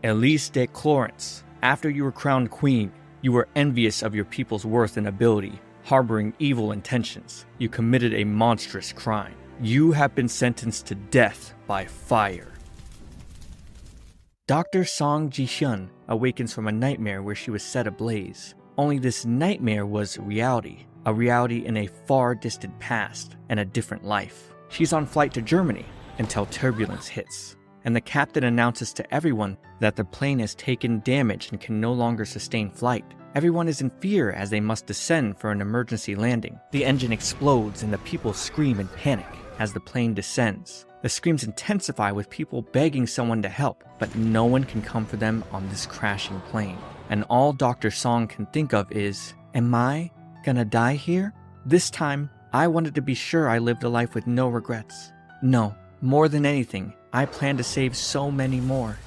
Elise de Clorence, after you were crowned queen, you were envious of your people's worth and ability, harboring evil intentions. You committed a monstrous crime. You have been sentenced to death by fire. Dr. Song Ji-hyun awakens from a nightmare where she was set ablaze. Only this nightmare was reality, a reality in a far distant past and a different life. She's on flight to Germany until turbulence hits, and the captain announces to everyone that the plane has taken damage and can no longer sustain flight. Everyone is in fear as they must descend for an emergency landing. The engine explodes and the people scream in panic as the plane descends. The screams intensify with people begging someone to help, but no one can come for them on this crashing plane. And all Dr. Song can think of is, am I gonna die here? This time, I wanted to be sure I lived a life with no regrets. No, more than anything, I plan to save so many more.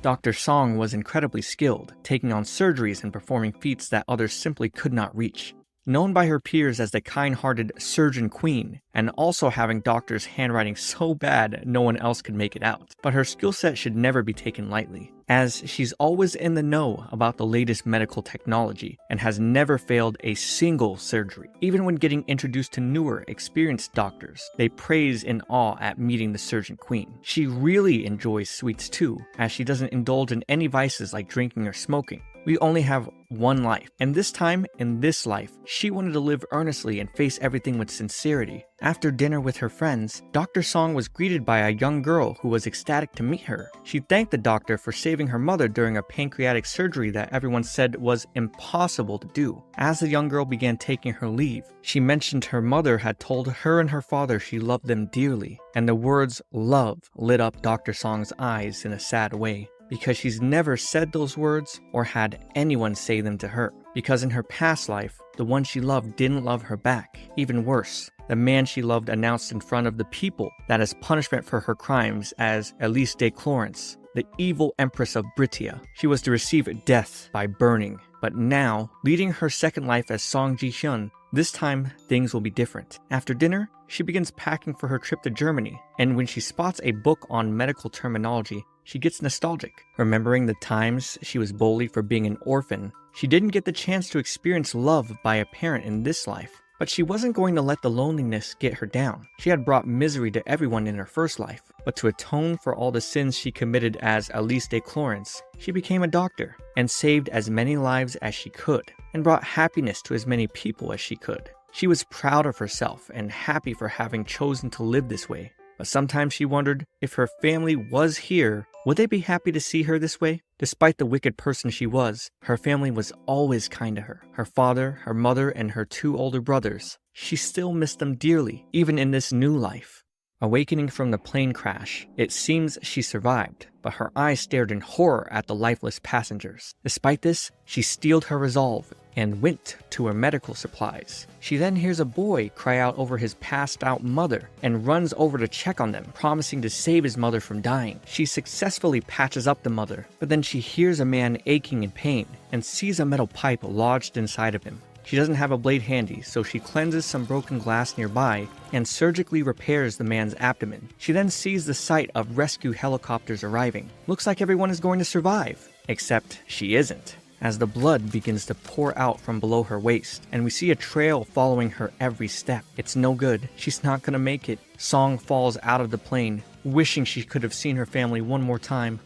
Dr. Song was incredibly skilled, taking on surgeries and performing feats that others simply could not reach. Known by her peers as the kind-hearted surgeon queen, and also having doctors' handwriting so bad no one else could make it out. But her skill set should never be taken lightly, as she's always in the know about the latest medical technology and has never failed a single surgery. Even when getting introduced to newer, experienced doctors, they praise in awe at meeting the surgeon queen. She really enjoys sweets too, as she doesn't indulge in any vices like drinking or smoking. We only have one life, and this time, in this life, she wanted to live earnestly and face everything with sincerity. After dinner with her friends, Dr. Song was greeted by a young girl who was ecstatic to meet her. She thanked the doctor for saving her mother during a pancreatic surgery that everyone said was impossible to do. As the young girl began taking her leave, she mentioned her mother had told her and her father she loved them dearly, and the words love lit up Dr. Song's eyes in a sad way, because she's never said those words or had anyone say them to her. Because in her past life, the one she loved didn't love her back. Even worse, the man she loved announced in front of the people that as punishment for her crimes as Elise de Clorence, the evil empress of Britia, she was to receive death by burning. But now, leading her second life as Song Ji-hyun, this time things will be different. After dinner, she begins packing for her trip to Germany, and when she spots a book on medical terminology, she gets nostalgic, remembering the times she was bullied for being an orphan. She didn't get the chance to experience love by a parent in this life, but she wasn't going to let the loneliness get her down. She had brought misery to everyone in her first life, but to atone for all the sins she committed as Elise de Clorence, she became a doctor and saved as many lives as she could, and brought happiness to as many people as she could. She was proud of herself and happy for having chosen to live this way. But sometimes she wondered if her family was here, would they be happy to see her this way? Despite the wicked person she was, her family was always kind to her. Her father, her mother, and her two older brothers. She still missed them dearly, even in this new life. Awakening from the plane crash, it seems she survived, but her eyes stared in horror at the lifeless passengers. Despite this, she steeled her resolve and went to her medical supplies. She then hears a boy cry out over his passed out mother and runs over to check on them, promising to save his mother from dying. She successfully patches up the mother, but then she hears a man aching in pain and sees a metal pipe lodged inside of him. She doesn't have a blade handy, so she cleanses some broken glass nearby and surgically repairs the man's abdomen. She then sees the sight of rescue helicopters arriving. Looks like everyone is going to survive, except she isn't, as the blood begins to pour out from below her waist, and we see a trail following her every step. It's no good. She's not gonna make it. Song falls out of the plane, wishing she could have seen her family one more time.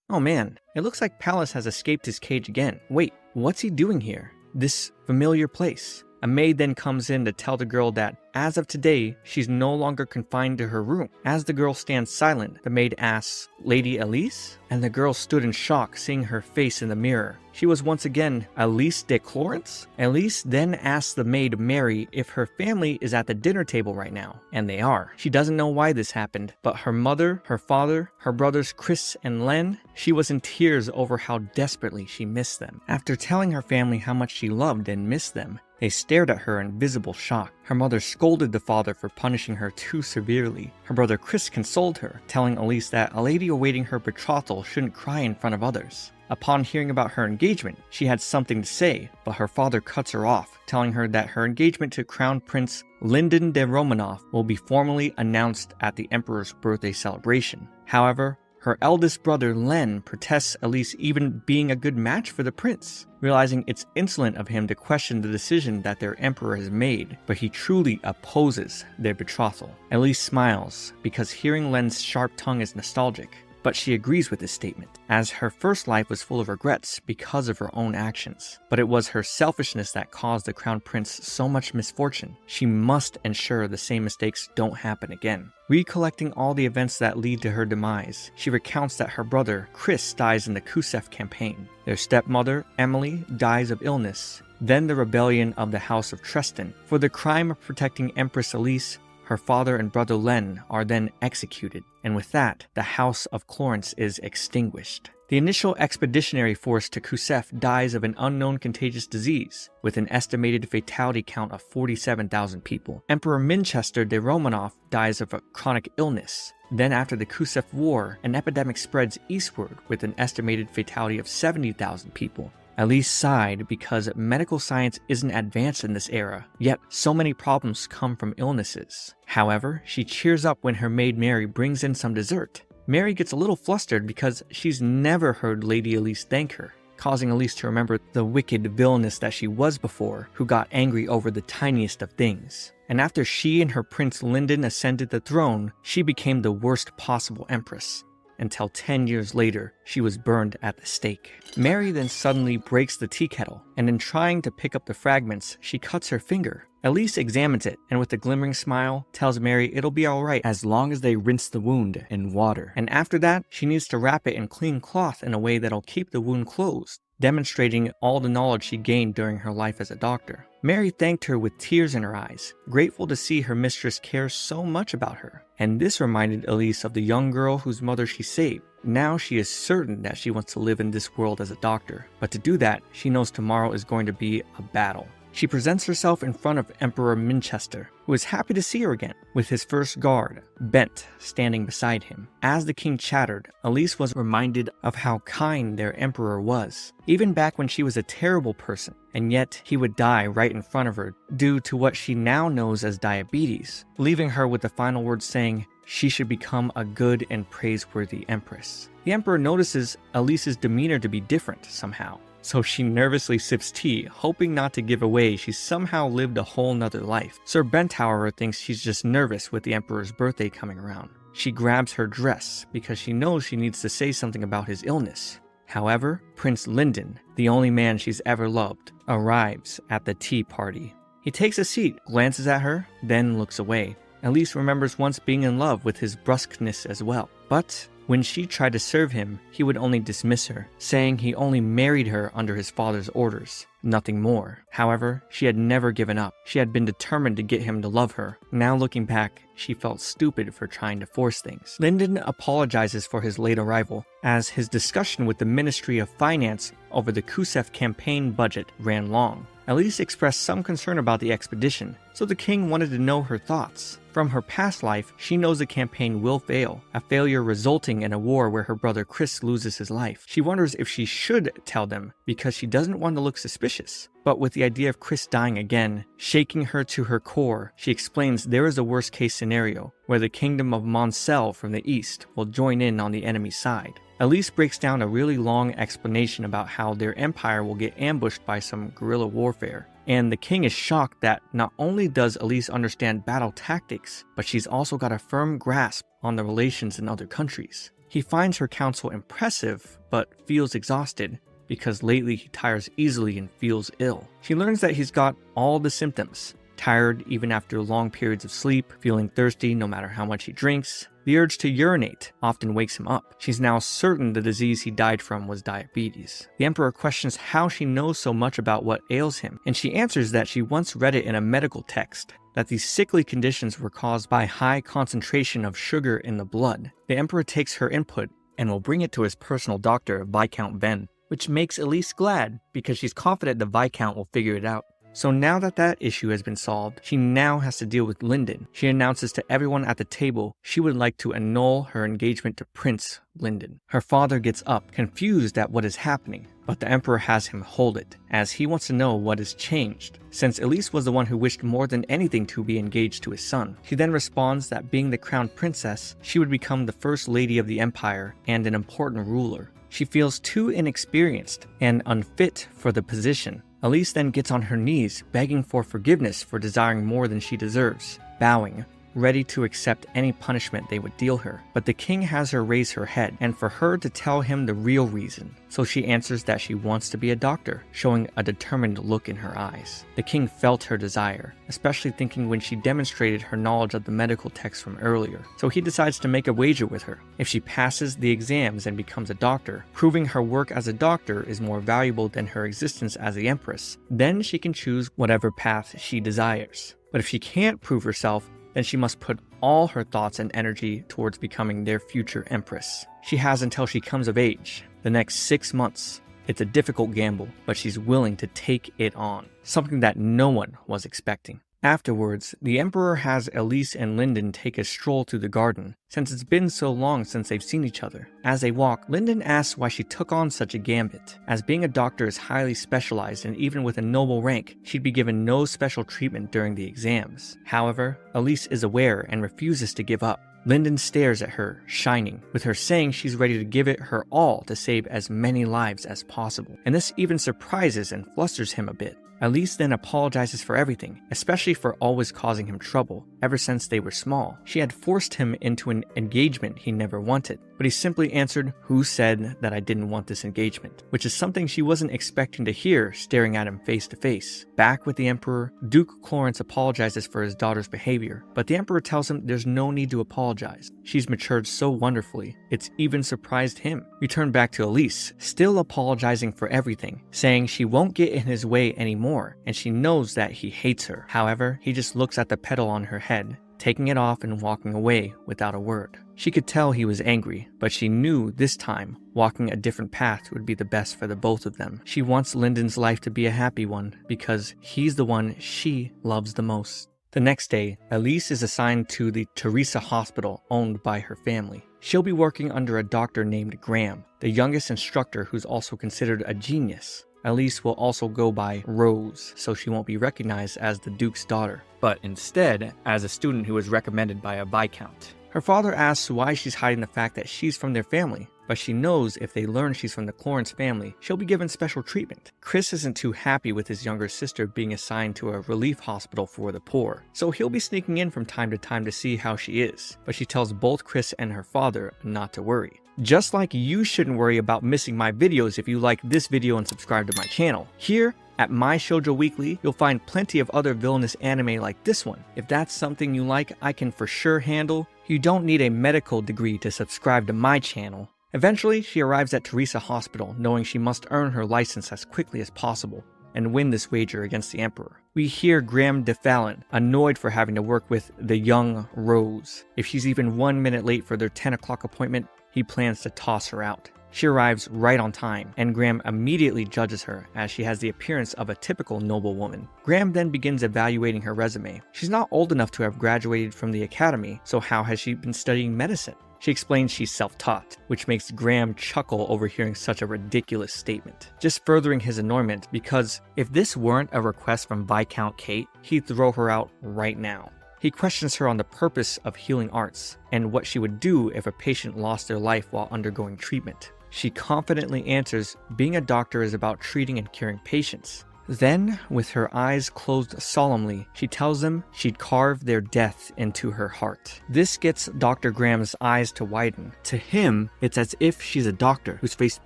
Oh man, it looks like Palace has escaped his cage again. Wait, what's he doing here? This familiar place. A maid then comes in to tell the girl that, as of today, she's no longer confined to her room. As the girl stands silent, the maid asks, "Lady Elise?" And the girl stood in shock, seeing her face in the mirror. She was once again Elise de Clorence? Elise then asks the maid Mary if her family is at the dinner table right now, and they are. She doesn't know why this happened, but her mother, her father, her brothers Chris and Len, she was in tears over how desperately she missed them. After telling her family how much she loved and missed them, they stared at her in visible shock. Her mother scolded the father for punishing her too severely. Her brother Chris consoled her, telling Elise that a lady awaiting her betrothal shouldn't cry in front of others. Upon hearing about her engagement, she had something to say, but her father cuts her off, telling her that her engagement to Crown Prince Lyndon de Romanov will be formally announced at the Emperor's birthday celebration. However, Her eldest brother, Len, protests Elise even being a good match for the prince, realizing it's insolent of him to question the decision that their emperor has made, but he truly opposes their betrothal. Elise smiles, because hearing Len's sharp tongue is nostalgic, but she agrees with this statement, as her first life was full of regrets because of her own actions. But it was her selfishness that caused the crown prince so much misfortune. She must ensure the same mistakes don't happen again. Recollecting all the events that lead to her demise, she recounts that her brother, Chris, dies in the Kusef campaign. Their stepmother, Emily, dies of illness. Then the rebellion of the House of Treston. For the crime of protecting Empress Elise, her father and brother Len are then executed, and with that, the House of Clarence is extinguished. The initial expeditionary force to Kusef dies of an unknown contagious disease, with an estimated fatality count of 47,000 people. Emperor Minchester de Romanov dies of a chronic illness. Then after the Kusef War, an epidemic spreads eastward with an estimated fatality of 70,000 people. Elise sighed because medical science isn't advanced in this era, yet so many problems come from illnesses. However, she cheers up when her maid Mary brings in some dessert. Mary gets a little flustered because she's never heard Lady Elise thank her, causing Elise to remember the wicked villainess that she was before, who got angry over the tiniest of things. And after she and her Prince Lyndon ascended the throne, she became the worst possible empress, until 10 years later, she was burned at the stake. Mary then suddenly breaks the tea kettle, and in trying to pick up the fragments, she cuts her finger. Elise examines it, and with a glimmering smile, tells Mary it'll be alright as long as they rinse the wound in water. And after that, she needs to wrap it in clean cloth in a way that'll keep the wound closed, demonstrating all the knowledge she gained during her life as a doctor. Mary thanked her with tears in her eyes, grateful to see her mistress care so much about her. And this reminded Elise of the young girl whose mother she saved. Now she is certain that she wants to live in this world as a doctor, but to do that, she knows tomorrow is going to be a battle. She presents herself in front of Emperor Minchester, who is happy to see her again, with his first guard, Bent, standing beside him. As the king chattered, Elise was reminded of how kind their emperor was, even back when she was a terrible person, and yet he would die right in front of her due to what she now knows as diabetes, leaving her with the final words saying she should become a good and praiseworthy empress. The emperor notices Elise's demeanor to be different somehow, so she nervously sips tea, hoping not to give away she's somehow lived a whole nother life. Sir Bent, however, thinks she's just nervous with the emperor's birthday coming around. She grabs her dress because she knows she needs to say something about his illness. However, Prince Lyndon, the only man she's ever loved, arrives at the tea party. He takes a seat, glances at her, then looks away. Elise remembers once being in love with his brusqueness as well, but when she tried to serve him, he would only dismiss her, saying he only married her under his father's orders, nothing more. However, she had never given up. She had been determined to get him to love her. Now looking back, she felt stupid for trying to force things. Lyndon apologizes for his late arrival, as his discussion with the Ministry of Finance over the Kusef campaign budget ran long. Elise expressed some concern about the expedition, so the king wanted to know her thoughts. From her past life, she knows the campaign will fail, a failure resulting in a war where her brother Chris loses his life. She wonders if she should tell them because she doesn't want to look suspicious. But with the idea of Chris dying again, shaking her to her core, she explains there is a worst case scenario where the kingdom of Moncel from the east will join in on the enemy's side. Elise breaks down a really long explanation about how their empire will get ambushed by some guerrilla warfare. And the king is shocked that not only does Elise understand battle tactics, but she's also got a firm grasp on the relations in other countries. He finds her counsel impressive, but feels exhausted, because lately he tires easily and feels ill. She learns that he's got all the symptoms. Tired even after long periods of sleep, feeling thirsty no matter how much he drinks. The urge to urinate often wakes him up. She's now certain the disease he died from was diabetes. The emperor questions how she knows so much about what ails him, and she answers that she once read it in a medical text, that these sickly conditions were caused by high concentration of sugar in the blood. The emperor takes her input and will bring it to his personal doctor, Viscount Venn, which makes Elise glad because she's confident the Viscount will figure it out. So now that that issue has been solved, she now has to deal with Lyndon. She announces to everyone at the table she would like to annul her engagement to Prince Lyndon. Her father gets up, confused at what is happening, but the Emperor has him hold it, as he wants to know what has changed, since Elise was the one who wished more than anything to be engaged to his son. She then responds that being the crowned princess, she would become the first lady of the empire and an important ruler. She feels too inexperienced and unfit for the position. Elise then gets on her knees, begging for forgiveness for desiring more than she deserves, bowing, ready to accept any punishment they would deal her. But the king has her raise her head, and for her to tell him the real reason. So she answers that she wants to be a doctor, showing a determined look in her eyes. The king felt her desire, especially thinking when she demonstrated her knowledge of the medical text from earlier. So he decides to make a wager with her. If she passes the exams and becomes a doctor, proving her work as a doctor is more valuable than her existence as the empress, then she can choose whatever path she desires. But if she can't prove herself, then she must put all her thoughts and energy towards becoming their future empress. She has until she comes of age, the next 6 months. It's a difficult gamble, but she's willing to take it on, something that no one was expecting. Afterwards, the Emperor has Elise and Lyndon take a stroll through the garden, since it's been so long since they've seen each other. As they walk, Lyndon asks why she took on such a gambit, as being a doctor is highly specialized and even with a noble rank, she'd be given no special treatment during the exams. However, Elise is aware and refuses to give up. Lyndon stares at her, shining, with her saying she's ready to give it her all to save as many lives as possible. And this even surprises and flusters him a bit. Elise then apologizes for everything, especially for always causing him trouble. Ever since they were small, she had forced him into an engagement he never wanted, but he simply answered, "Who said that I didn't want this engagement?" Which is something she wasn't expecting to hear, staring at him face to face. Back with the Emperor, Duke Clarence apologizes for his daughter's behavior, but the Emperor tells him there's no need to apologize. She's matured so wonderfully, it's even surprised him. We turn back to Elise, still apologizing for everything, saying she won't get in his way anymore, and she knows that he hates her. However, he just looks at the petal on her head, taking it off and walking away without a word. She could tell he was angry, but she knew this time walking a different path would be the best for the both of them. She wants Lyndon's life to be a happy one because he's the one she loves the most. The next day, Elise is assigned to the Teresa hospital owned by her family. She'll be working under a doctor named Graham, the youngest instructor who's also considered a genius. Elise will also go by Rose, so she won't be recognized as the Duke's daughter, but instead as a student who was recommended by a Viscount. Her father asks why she's hiding the fact that she's from their family, but she knows if they learn she's from the Clarence family, she'll be given special treatment. Chris isn't too happy with his younger sister being assigned to a relief hospital for the poor, so he'll be sneaking in from time to see how she is, but she tells both Chris and her father not to worry. Just like you shouldn't worry about missing my videos if you like this video and subscribe to my channel. Here at My Shoujo Weekly, you'll find plenty of other villainous anime like this one. If that's something you like, I can for sure handle. You don't need a medical degree to subscribe to my channel. Eventually, she arrives at Teresa Hospital, knowing she must earn her license as quickly as possible and win this wager against the Emperor. We hear Graham de Fallon, annoyed for having to work with the young Rose. If she's even 1 minute late for their 10 o'clock appointment, he plans to toss her out. She arrives right on time, and Graham immediately judges her as she has the appearance of a typical noblewoman. Graham then begins evaluating her resume. She's not old enough to have graduated from the academy, so how has she been studying medicine? She explains she's self-taught, which makes Graham chuckle over hearing such a ridiculous statement, just furthering his annoyment because if this weren't a request from Viscount Kate, he'd throw her out right now. He questions her on the purpose of healing arts and what she would do if a patient lost their life while undergoing treatment. She confidently answers being a doctor is about treating and curing patients. Then, with her eyes closed solemnly, she tells them she'd carve their death into her heart. This gets Dr. Graham's eyes to widen. To him, it's as if she's a doctor who's faced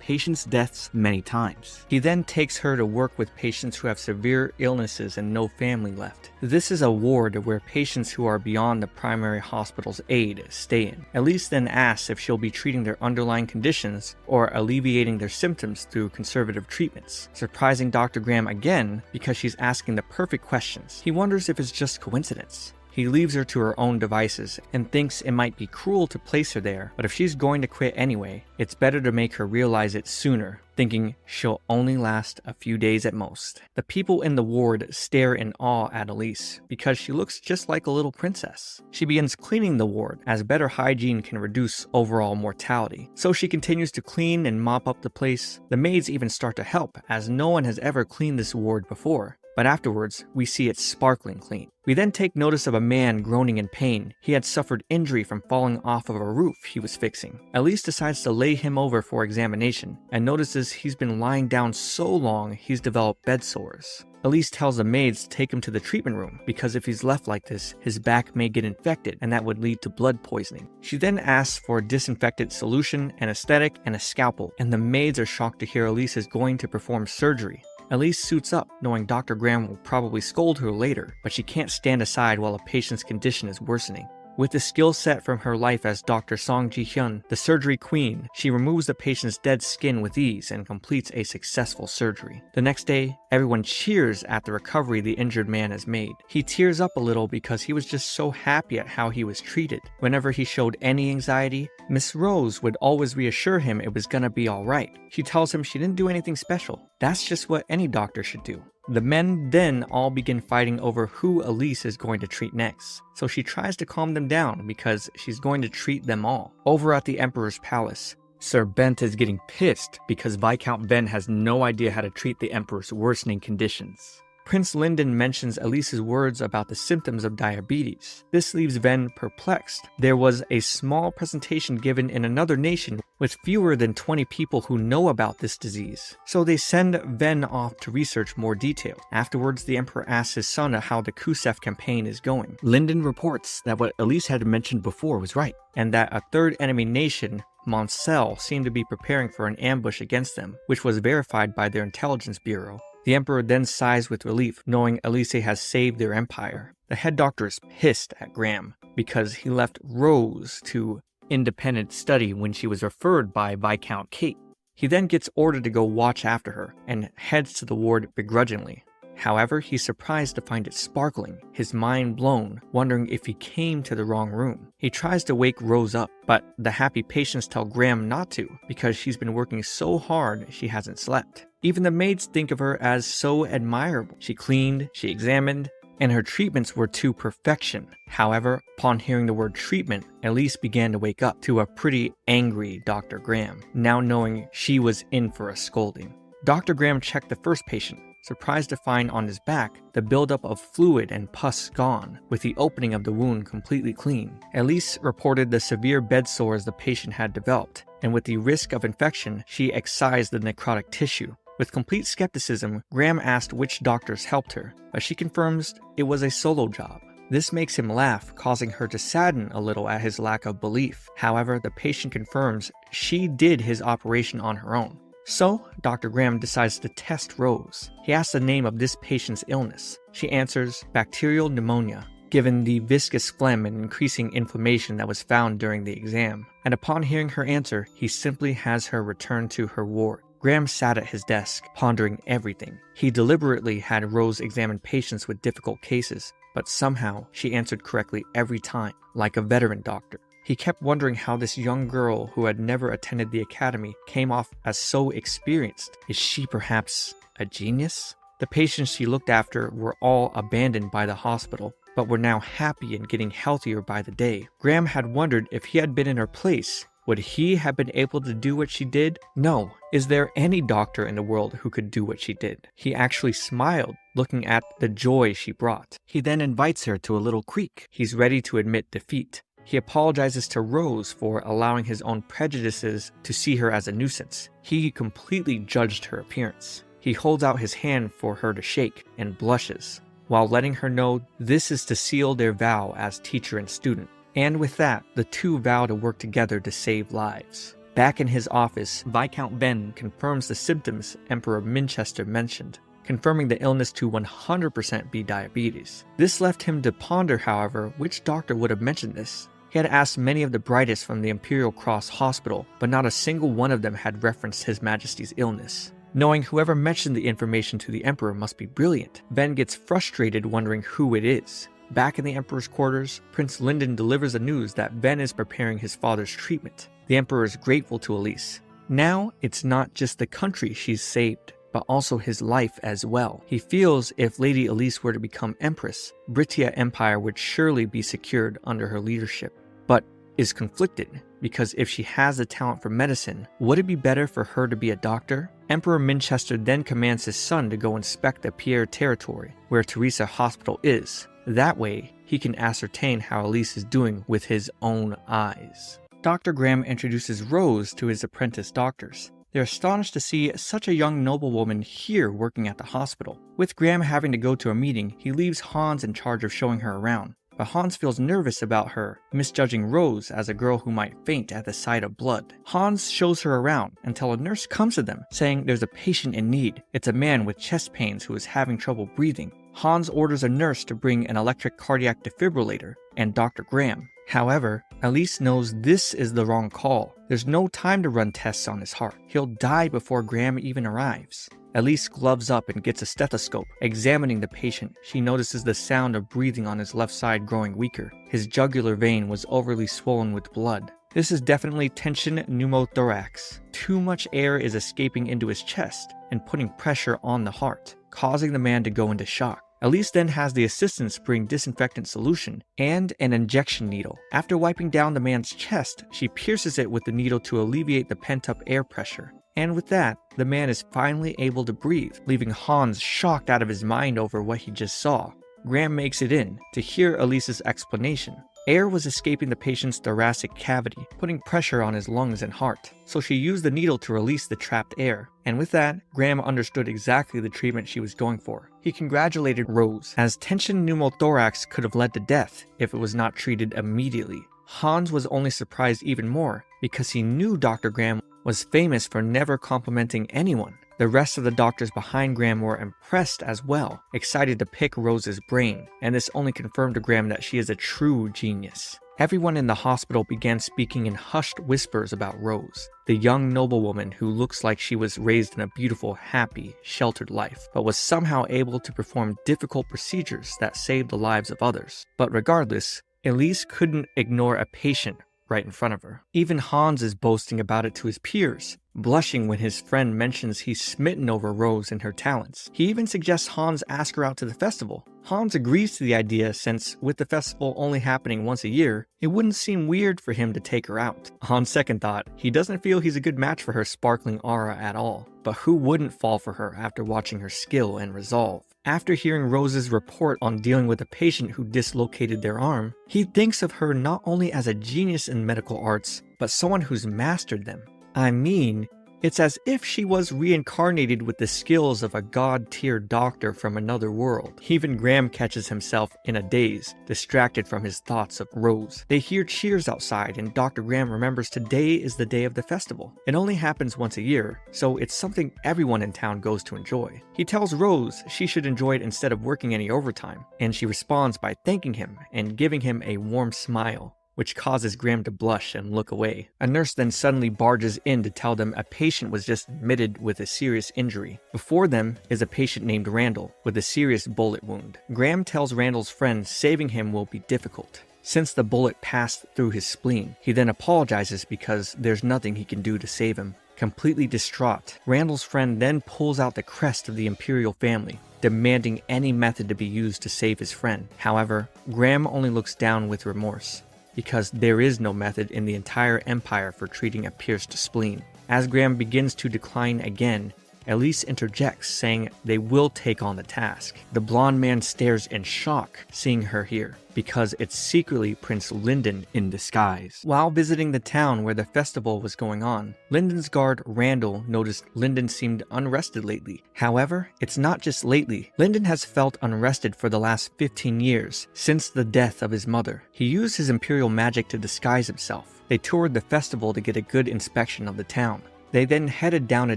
patients' deaths many times. He then takes her to work with patients who have severe illnesses and no family left. This is a ward where patients who are beyond the primary hospital's aid stay in. Elise then asks if she'll be treating their underlying conditions or alleviating their symptoms through conservative treatments, surprising Dr. Graham again because she's asking the perfect questions. He wonders if it's just coincidence. He leaves her to her own devices and thinks it might be cruel to place her there, but if she's going to quit anyway, it's better to make her realize it sooner, thinking she'll only last a few days at most. The people in the ward stare in awe at Elise because she looks just like a little princess. She begins cleaning the ward as better hygiene can reduce overall mortality. So she continues to clean and mop up the place. The maids even start to help as no one has ever cleaned this ward before. But afterwards, we see it sparkling clean. We then take notice of a man groaning in pain. He had suffered injury from falling off of a roof he was fixing. Elise decides to lay him over for examination and notices he's been lying down so long he's developed bed sores. Elise tells the maids to take him to the treatment room because if he's left like this, his back may get infected and that would lead to blood poisoning. She then asks for a disinfectant solution, anesthetic, and a scalpel, and the maids are shocked to hear Elise is going to perform surgery. Elise suits up, knowing Dr. Graham will probably scold her later, but she can't stand aside while a patient's condition is worsening. With the skill set from her life as Dr. Song Ji-hyun, the surgery queen, she removes the patient's dead skin with ease and completes a successful surgery. The next day, everyone cheers at the recovery the injured man has made. He tears up a little because he was just so happy at how he was treated. Whenever he showed any anxiety, Miss Rose would always reassure him it was gonna be alright. She tells him she didn't do anything special. That's just what any doctor should do. The men then all begin fighting over who Elise is going to treat next, so she tries to calm them down because she's going to treat them all. Over at the Emperor's palace, Sir Bent is getting pissed because Viscount Ven has no idea how to treat the Emperor's worsening conditions. Prince Linden mentions Elise's words about the symptoms of diabetes. This leaves Ven perplexed. There was a small presentation given in another nation with fewer than 20 people who know about this disease, so they send Ven off to research more detail. Afterwards, the Emperor asks his son how the Kusef campaign is going. Linden reports that what Elise had mentioned before was right, and that a third enemy nation, Moncel, seemed to be preparing for an ambush against them, which was verified by their intelligence bureau. The Emperor then sighs with relief, knowing Elise has saved their empire. The head doctor is pissed at Graham because he left Rose to independent study when she was referred by Viscount Kate. He then gets ordered to go watch after her and heads to the ward begrudgingly. However, he's surprised to find it sparkling, his mind blown, wondering if he came to the wrong room. He tries to wake Rose up, but the happy patients tell Graham not to because she's been working so hard she hasn't slept. Even the maids think of her as so admirable. She cleaned, she examined, and her treatments were to perfection. However, upon hearing the word treatment, Elise began to wake up to a pretty angry Dr. Graham, now knowing she was in for a scolding. Dr. Graham checked the first patient, surprised to find on his back the buildup of fluid and pus gone, with the opening of the wound completely clean. Elise reported the severe bed sores the patient had developed, and with the risk of infection, she excised the necrotic tissue. With complete skepticism, Graham asked which doctors helped her, but she confirms it was a solo job. This makes him laugh, causing her to sadden a little at his lack of belief. However, the patient confirms she did his operation on her own. So, Dr. Graham decides to test Rose. He asks the name of this patient's illness. She answers bacterial pneumonia, given the viscous phlegm and increasing inflammation that was found during the exam. And upon hearing her answer, he simply has her return to her ward. Graham sat at his desk, pondering everything. He deliberately had Rose examine patients with difficult cases, but somehow she answered correctly every time, like a veteran doctor. He kept wondering how this young girl who had never attended the academy came off as so experienced. Is she perhaps a genius? The patients she looked after were all abandoned by the hospital, but were now happy and getting healthier by the day. Graham had wondered if he had been in her place, would he have been able to do what she did? No. Is there any doctor in the world who could do what she did? He actually smiled, looking at the joy she brought. He then invites her to a little creek. He's ready to admit defeat. He apologizes to Rose for allowing his own prejudices to see her as a nuisance. He completely judged her appearance. He holds out his hand for her to shake and blushes, while letting her know this is to seal their vow as teacher and student. And with that, the two vow to work together to save lives. Back in his office, Viscount Ven confirms the symptoms Emperor Minchester mentioned, confirming the illness to 100% be diabetes. This left him to ponder, however, which doctor would have mentioned this. He had asked many of the brightest from the Imperial Cross Hospital, but not a single one of them had referenced His Majesty's illness. Knowing whoever mentioned the information to the Emperor must be brilliant, Ven gets frustrated wondering who it is. Back in the Emperor's quarters, Prince Linden delivers the news that Ven is preparing his father's treatment. The Emperor is grateful to Elise. Now, it's not just the country she's saved, but also his life as well. He feels if Lady Elise were to become Empress, Britia Empire would surely be secured under her leadership. But is conflicted, because if she has the talent for medicine, would it be better for her to be a doctor? Emperor Minchester then commands his son to go inspect the Pierre territory, where Teresa Hospital is. That way, he can ascertain how Elise is doing with his own eyes. Dr. Graham introduces Rose to his apprentice doctors. They're astonished to see such a young noblewoman here working at the hospital. With Graham having to go to a meeting, he leaves Hans in charge of showing her around. But Hans feels nervous about her, misjudging Rose as a girl who might faint at the sight of blood. Hans shows her around until a nurse comes to them, saying there's a patient in need. It's a man with chest pains who is having trouble breathing. Hans orders a nurse to bring an electric cardiac defibrillator and Dr. Graham. However, Elise knows this is the wrong call. There's no time to run tests on his heart. He'll die before Graham even arrives. Elise gloves up and gets a stethoscope. Examining the patient, she notices the sound of breathing on his left side growing weaker. His jugular vein was overly swollen with blood. This is definitely tension pneumothorax. Too much air is escaping into his chest and putting pressure on the heart, causing the man to go into shock. Elise then has the assistants bring disinfectant solution and an injection needle. After wiping down the man's chest, she pierces it with the needle to alleviate the pent-up air pressure. And with that, the man is finally able to breathe, leaving Hans shocked out of his mind over what he just saw. Graham makes it in to hear Elise's explanation. Air was escaping the patient's thoracic cavity, putting pressure on his lungs and heart, so she used the needle to release the trapped air. And with that, Graham understood exactly the treatment she was going for. He congratulated Rose, as tension pneumothorax could have led to death if it was not treated immediately. Hans was only surprised even more because he knew Dr. Graham was famous for never complimenting anyone. The rest of the doctors behind Graham were impressed as well, excited to pick Rose's brain, and this only confirmed to Graham that she is a true genius. Everyone in the hospital began speaking in hushed whispers about Rose, the young noblewoman who looks like she was raised in a beautiful, happy, sheltered life, but was somehow able to perform difficult procedures that saved the lives of others. But regardless, Elise couldn't ignore a patient right in front of her. Even Hans is boasting about it to his peers, blushing when his friend mentions he's smitten over Rose and her talents. He even suggests Hans ask her out to the festival. Hans agrees to the idea since, with the festival only happening once a year, it wouldn't seem weird for him to take her out. On second thought, he doesn't feel he's a good match for her sparkling aura at all. But who wouldn't fall for her after watching her skill and resolve? After hearing Rose's report on dealing with a patient who dislocated their arm, he thinks of her not only as a genius in medical arts, but someone who's mastered them. I mean, it's as if she was reincarnated with the skills of a god-tier doctor from another world. Even Graham catches himself in a daze, distracted from his thoughts of Rose. They hear cheers outside, and Dr. Graham remembers today is the day of the festival. It only happens once a year, so it's something everyone in town goes to enjoy. He tells Rose she should enjoy it instead of working any overtime, and she responds by thanking him and giving him a warm smile, which causes Graham to blush and look away. A nurse then suddenly barges in to tell them a patient was just admitted with a serious injury. Before them is a patient named Randall with a serious bullet wound. Graham tells Randall's friend saving him will be difficult, since the bullet passed through his spleen. He then apologizes because there's nothing he can do to save him. Completely distraught, Randall's friend then pulls out the crest of the imperial family, demanding any method to be used to save his friend. However, Graham only looks down with remorse, because there is no method in the entire empire for treating a pierced spleen. As Graham begins to decline again, Elise interjects, saying they will take on the task. The blonde man stares in shock seeing her here, because it's secretly Prince Linden in disguise. While visiting the town where the festival was going on, Linden's guard Randall noticed Linden seemed unrested lately. However, it's not just lately. Linden has felt unrested for the last 15 years, since the death of his mother. He used his imperial magic to disguise himself. They toured the festival to get a good inspection of the town. They then headed down a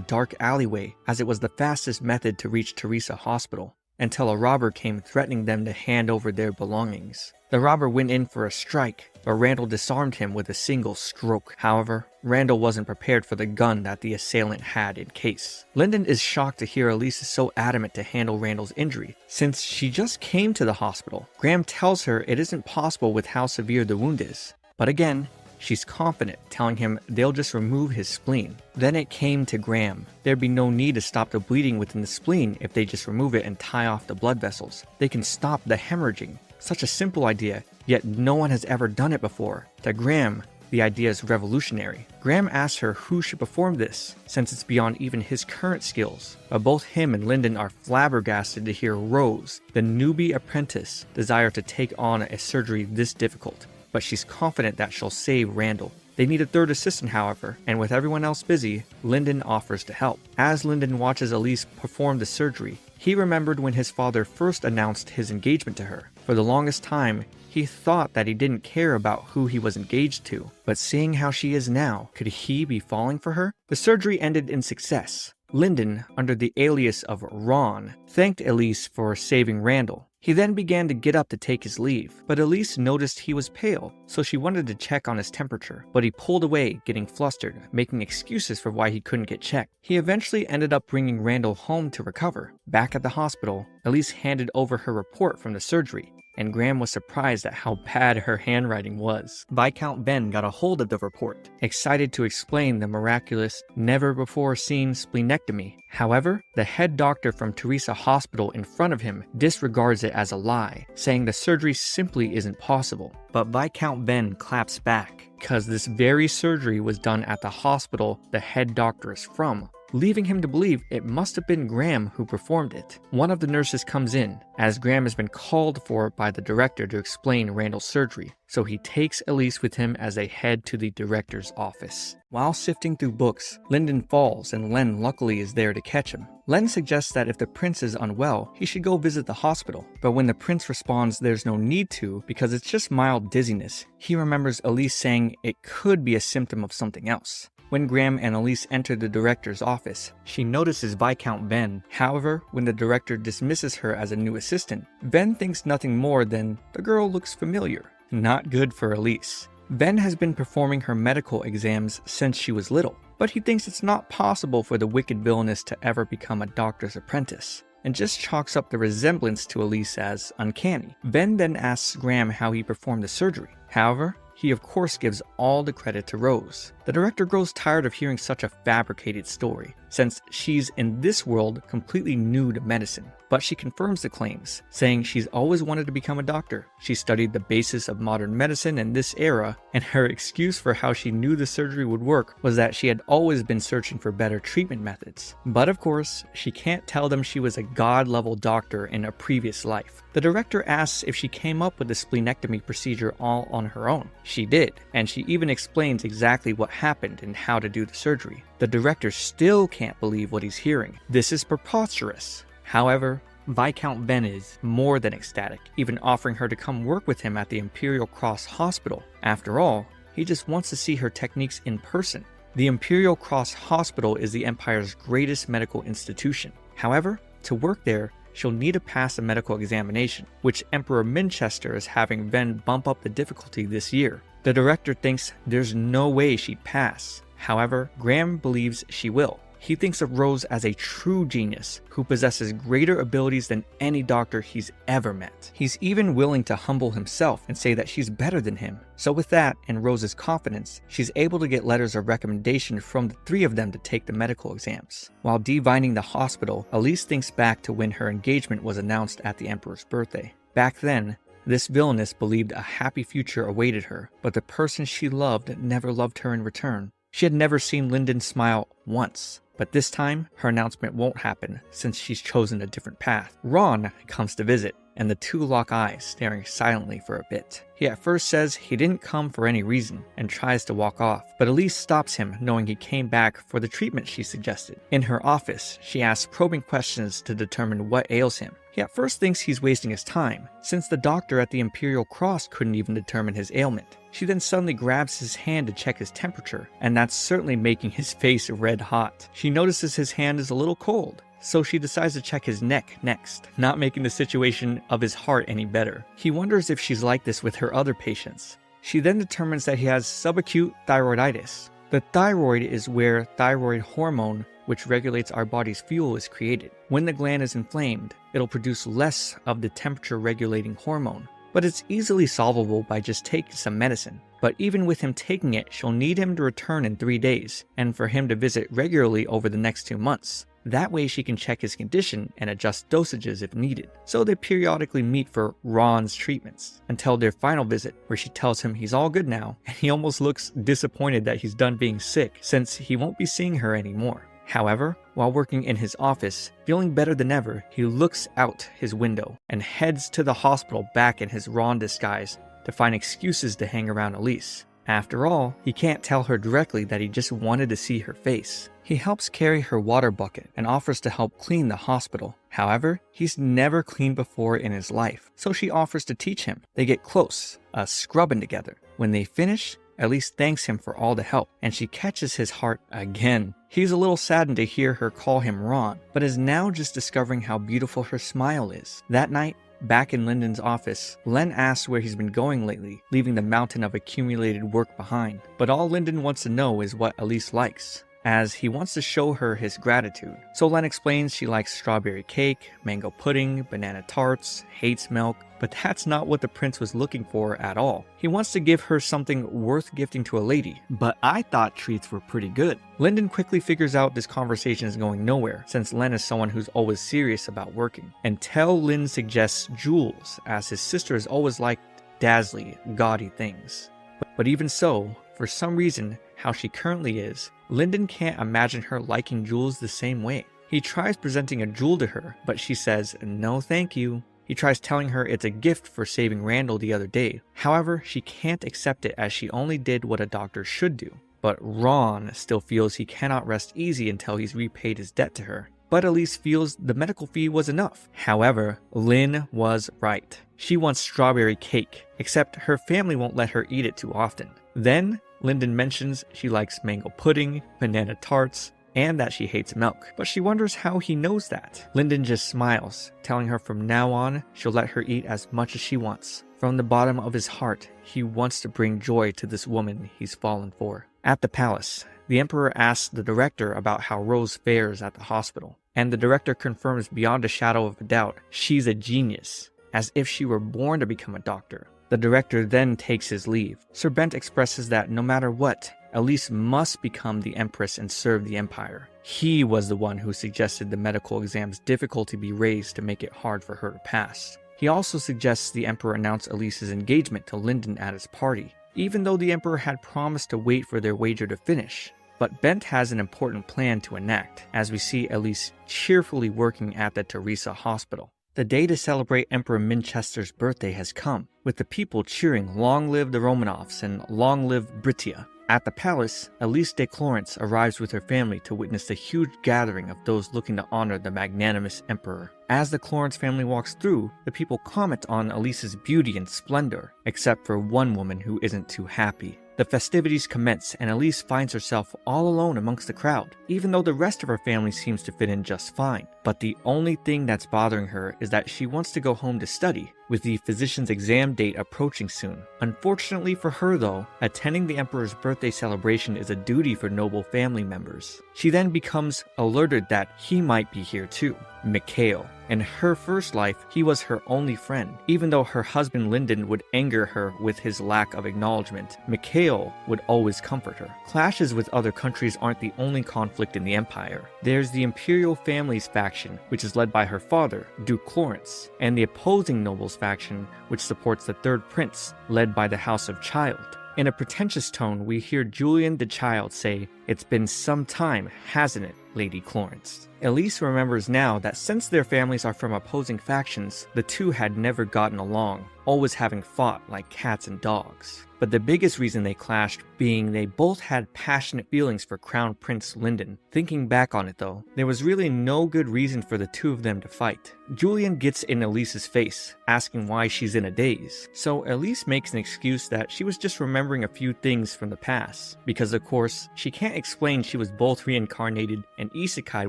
dark alleyway, as it was the fastest method to reach Teresa Hospital, until a robber came threatening them to hand over their belongings. The robber went in for a strike, but Randall disarmed him with a single stroke. However, Randall wasn't prepared for the gun that the assailant had in case. Lyndon is shocked to hear Elise is so adamant to handle Randall's injury, since she just came to the hospital. Graham tells her it isn't possible with how severe the wound is. But again, she's confident, telling him they'll just remove his spleen. Then it came to Graham. There'd be no need to stop the bleeding within the spleen if they just remove it and tie off the blood vessels. They can stop the hemorrhaging. Such a simple idea, yet no one has ever done it before. To Graham, the idea is revolutionary. Graham asks her who should perform this, since it's beyond even his current skills. But both him and Lyndon are flabbergasted to hear Rose, the newbie apprentice, desire to take on a surgery this difficult. But she's confident that she'll save Randall. They need a third assistant, however, and with everyone else busy, Lyndon offers to help. As Lyndon watches Elise perform the surgery, he remembered when his father first announced his engagement to her. For the longest time, he thought that he didn't care about who he was engaged to, but seeing how she is now, could he be falling for her? The surgery ended in success. Lyndon, under the alias of Ron, thanked Elise for saving Randall. He then began to get up to take his leave, but Elise noticed he was pale, so she wanted to check on his temperature, but he pulled away, getting flustered, making excuses for why he couldn't get checked. He eventually ended up bringing Randall home to recover. Back at the hospital, Elise handed over her report from the surgery, and Graham was surprised at how bad her handwriting was. Viscount Ben got a hold of the report, excited to explain the miraculous, never-before-seen splenectomy. However, the head doctor from Teresa Hospital in front of him disregards it as a lie, saying the surgery simply isn't possible. But Viscount Ben claps back, because this very surgery was done at the hospital the head doctor is from, leaving him to believe it must have been Graham who performed it. One of the nurses comes in, as Graham has been called for by the director to explain Randall's surgery, so he takes Elise with him as they head to the director's office. While sifting through books, Lyndon falls and Len luckily is there to catch him. Len suggests that if the prince is unwell, he should go visit the hospital, but when the prince responds there's no need to because it's just mild dizziness, he remembers Elise saying it could be a symptom of something else. When Graham and Elise enter the director's office, she notices Viscount Ben. However, when the director dismisses her as a new assistant, Ben thinks nothing more than the girl looks familiar. Not good for Elise. Ben has been performing her medical exams since she was little, but he thinks it's not possible for the wicked villainess to ever become a doctor's apprentice, and just chalks up the resemblance to Elise as uncanny. Ben then asks Graham how he performed the surgery. However, he of course gives all the credit to Rose. The director grows tired of hearing such a fabricated story, since she's in this world completely new to medicine. But she confirms the claims, saying she's always wanted to become a doctor. She studied the basis of modern medicine in this era, and her excuse for how she knew the surgery would work was that she had always been searching for better treatment methods. But of course, she can't tell them she was a god-level doctor in a previous life. The director asks if she came up with the splenectomy procedure all on her own. She did, and she even explains exactly what happened and how to do the surgery. The director still can't believe what he's hearing. This is preposterous. However, Viscount Ben is more than ecstatic, even offering her to come work with him at the Imperial Cross Hospital. After all, he just wants to see her techniques in person. The Imperial Cross Hospital is the Empire's greatest medical institution. However, to work there, she'll need to pass a medical examination, which Emperor Minchester is having Ben bump up the difficulty this year. The director thinks there's no way she'd pass. However, Graham believes she will. He thinks of Rose as a true genius who possesses greater abilities than any doctor he's ever met. He's even willing to humble himself and say that she's better than him. So with that and Rose's confidence, she's able to get letters of recommendation from the three of them to take the medical exams. While divining the hospital, Elise thinks back to when her engagement was announced at the Emperor's birthday. Back then, this villainess believed a happy future awaited her, but the person she loved never loved her in return. She had never seen Lyndon smile once. But this time, her announcement won't happen since she's chosen a different path. Ron comes to visit, and the two lock eyes, staring silently for a bit. He at first says he didn't come for any reason and tries to walk off, but Elise stops him knowing he came back for the treatment she suggested. In her office, she asks probing questions to determine what ails him. He at first thinks he's wasting his time, since the doctor at the Imperial Cross couldn't even determine his ailment. She then suddenly grabs his hand to check his temperature, and that's certainly making his face red hot. She notices his hand is a little cold, so she decides to check his neck next, not making the situation of his heart any better. He wonders if she's like this with her other patients. She then determines that he has subacute thyroiditis. The thyroid is where thyroid hormone, which regulates our body's fuel, is created. When the gland is inflamed, it'll produce less of the temperature regulating hormone, but it's easily solvable by just taking some medicine. But even with him taking it, she'll need him to return in 3 days, and for him to visit regularly over the next 2 months. That way she can check his condition and adjust dosages if needed. So they periodically meet for Ron's treatments, until their final visit, where she tells him he's all good now, and he almost looks disappointed that he's done being sick, since he won't be seeing her anymore. However, while working in his office, feeling better than ever, he looks out his window and heads to the hospital back in his Ron disguise to find excuses to hang around Elise. After all, he can't tell her directly that he just wanted to see her face. He helps carry her water bucket and offers to help clean the hospital. However, he's never cleaned before in his life, so she offers to teach him. They get close, scrubbing together. When they finish, Elise thanks him for all the help, and she catches his heart again. He's a little saddened to hear her call him Ron, but is now just discovering how beautiful her smile is. That night, back in Lyndon's office, Len asks where he's been going lately, leaving the mountain of accumulated work behind. But all Lyndon wants to know is what Elise likes, as he wants to show her his gratitude. So Len explains she likes strawberry cake, mango pudding, banana tarts, hates milk, but that's not what the prince was looking for at all. He wants to give her something worth gifting to a lady, but I thought treats were pretty good. Lyndon quickly figures out this conversation is going nowhere, since Len is someone who's always serious about working, until Lynn suggests jewels, as his sister has always liked dazzly, gaudy things. But even so, for some reason, how she currently is, Lyndon can't imagine her liking jewels the same way. He tries presenting a jewel to her, but she says, no thank you. He tries telling her it's a gift for saving Randall the other day. However, she can't accept it as she only did what a doctor should do. But Ron still feels he cannot rest easy until he's repaid his debt to her. But Elise feels the medical fee was enough. However, Lynn was right. She wants strawberry cake, except her family won't let her eat it too often. Then, Lyndon mentions she likes mango pudding, banana tarts, and that she hates milk, but she wonders how he knows that. Lyndon just smiles, telling her from now on, she'll let her eat as much as she wants. From the bottom of his heart, he wants to bring joy to this woman he's fallen for. At the palace, the Emperor asks the director about how Rose fares at the hospital, and the director confirms beyond a shadow of a doubt she's a genius, as if she were born to become a doctor. The director then takes his leave. Sir Bent expresses that no matter what, Elise must become the Empress and serve the Empire. He was the one who suggested the medical exam's difficulty be raised to make it hard for her to pass. He also suggests the Emperor announce Elise's engagement to Lyndon at his party, even though the Emperor had promised to wait for their wager to finish. But Bent has an important plan to enact, as we see Elise cheerfully working at the Teresa hospital. The day to celebrate Emperor Minchester's birthday has come, with the people cheering "Long live the Romanovs" and "Long live Britia." At the palace, Elise de Clarence arrives with her family to witness the huge gathering of those looking to honor the magnanimous emperor. As the Clarence family walks through, the people comment on Elise's beauty and splendor, except for one woman who isn't too happy. The festivities commence and Elise finds herself all alone amongst the crowd, even though the rest of her family seems to fit in just fine. But the only thing that's bothering her is that she wants to go home to study, with the physician's exam date approaching soon. Unfortunately for her though, attending the Emperor's birthday celebration is a duty for noble family members. She then becomes alerted that he might be here too, Mikhail. In her first life, he was her only friend. Even though her husband Lyndon would anger her with his lack of acknowledgement, Mikhail would always comfort her. Clashes with other countries aren't the only conflict in the Empire. There's the imperial family's faction, which is led by her father, Duke Clarence, and the opposing nobles faction, which supports the third prince, led by the House of Child. In a pretentious tone, we hear Julian the Child say, "It's been some time, hasn't it, Lady Clarence?" Elise remembers now that since their families are from opposing factions, the two had never gotten along, always having fought like cats and dogs. But the biggest reason they clashed being they both had passionate feelings for Crown Prince Lyndon. Thinking back on it though, there was really no good reason for the two of them to fight. Julian gets in Elise's face, asking why she's in a daze. So Elise makes an excuse that she was just remembering a few things from the past, because of course, she can't explains she was both reincarnated and isekai'd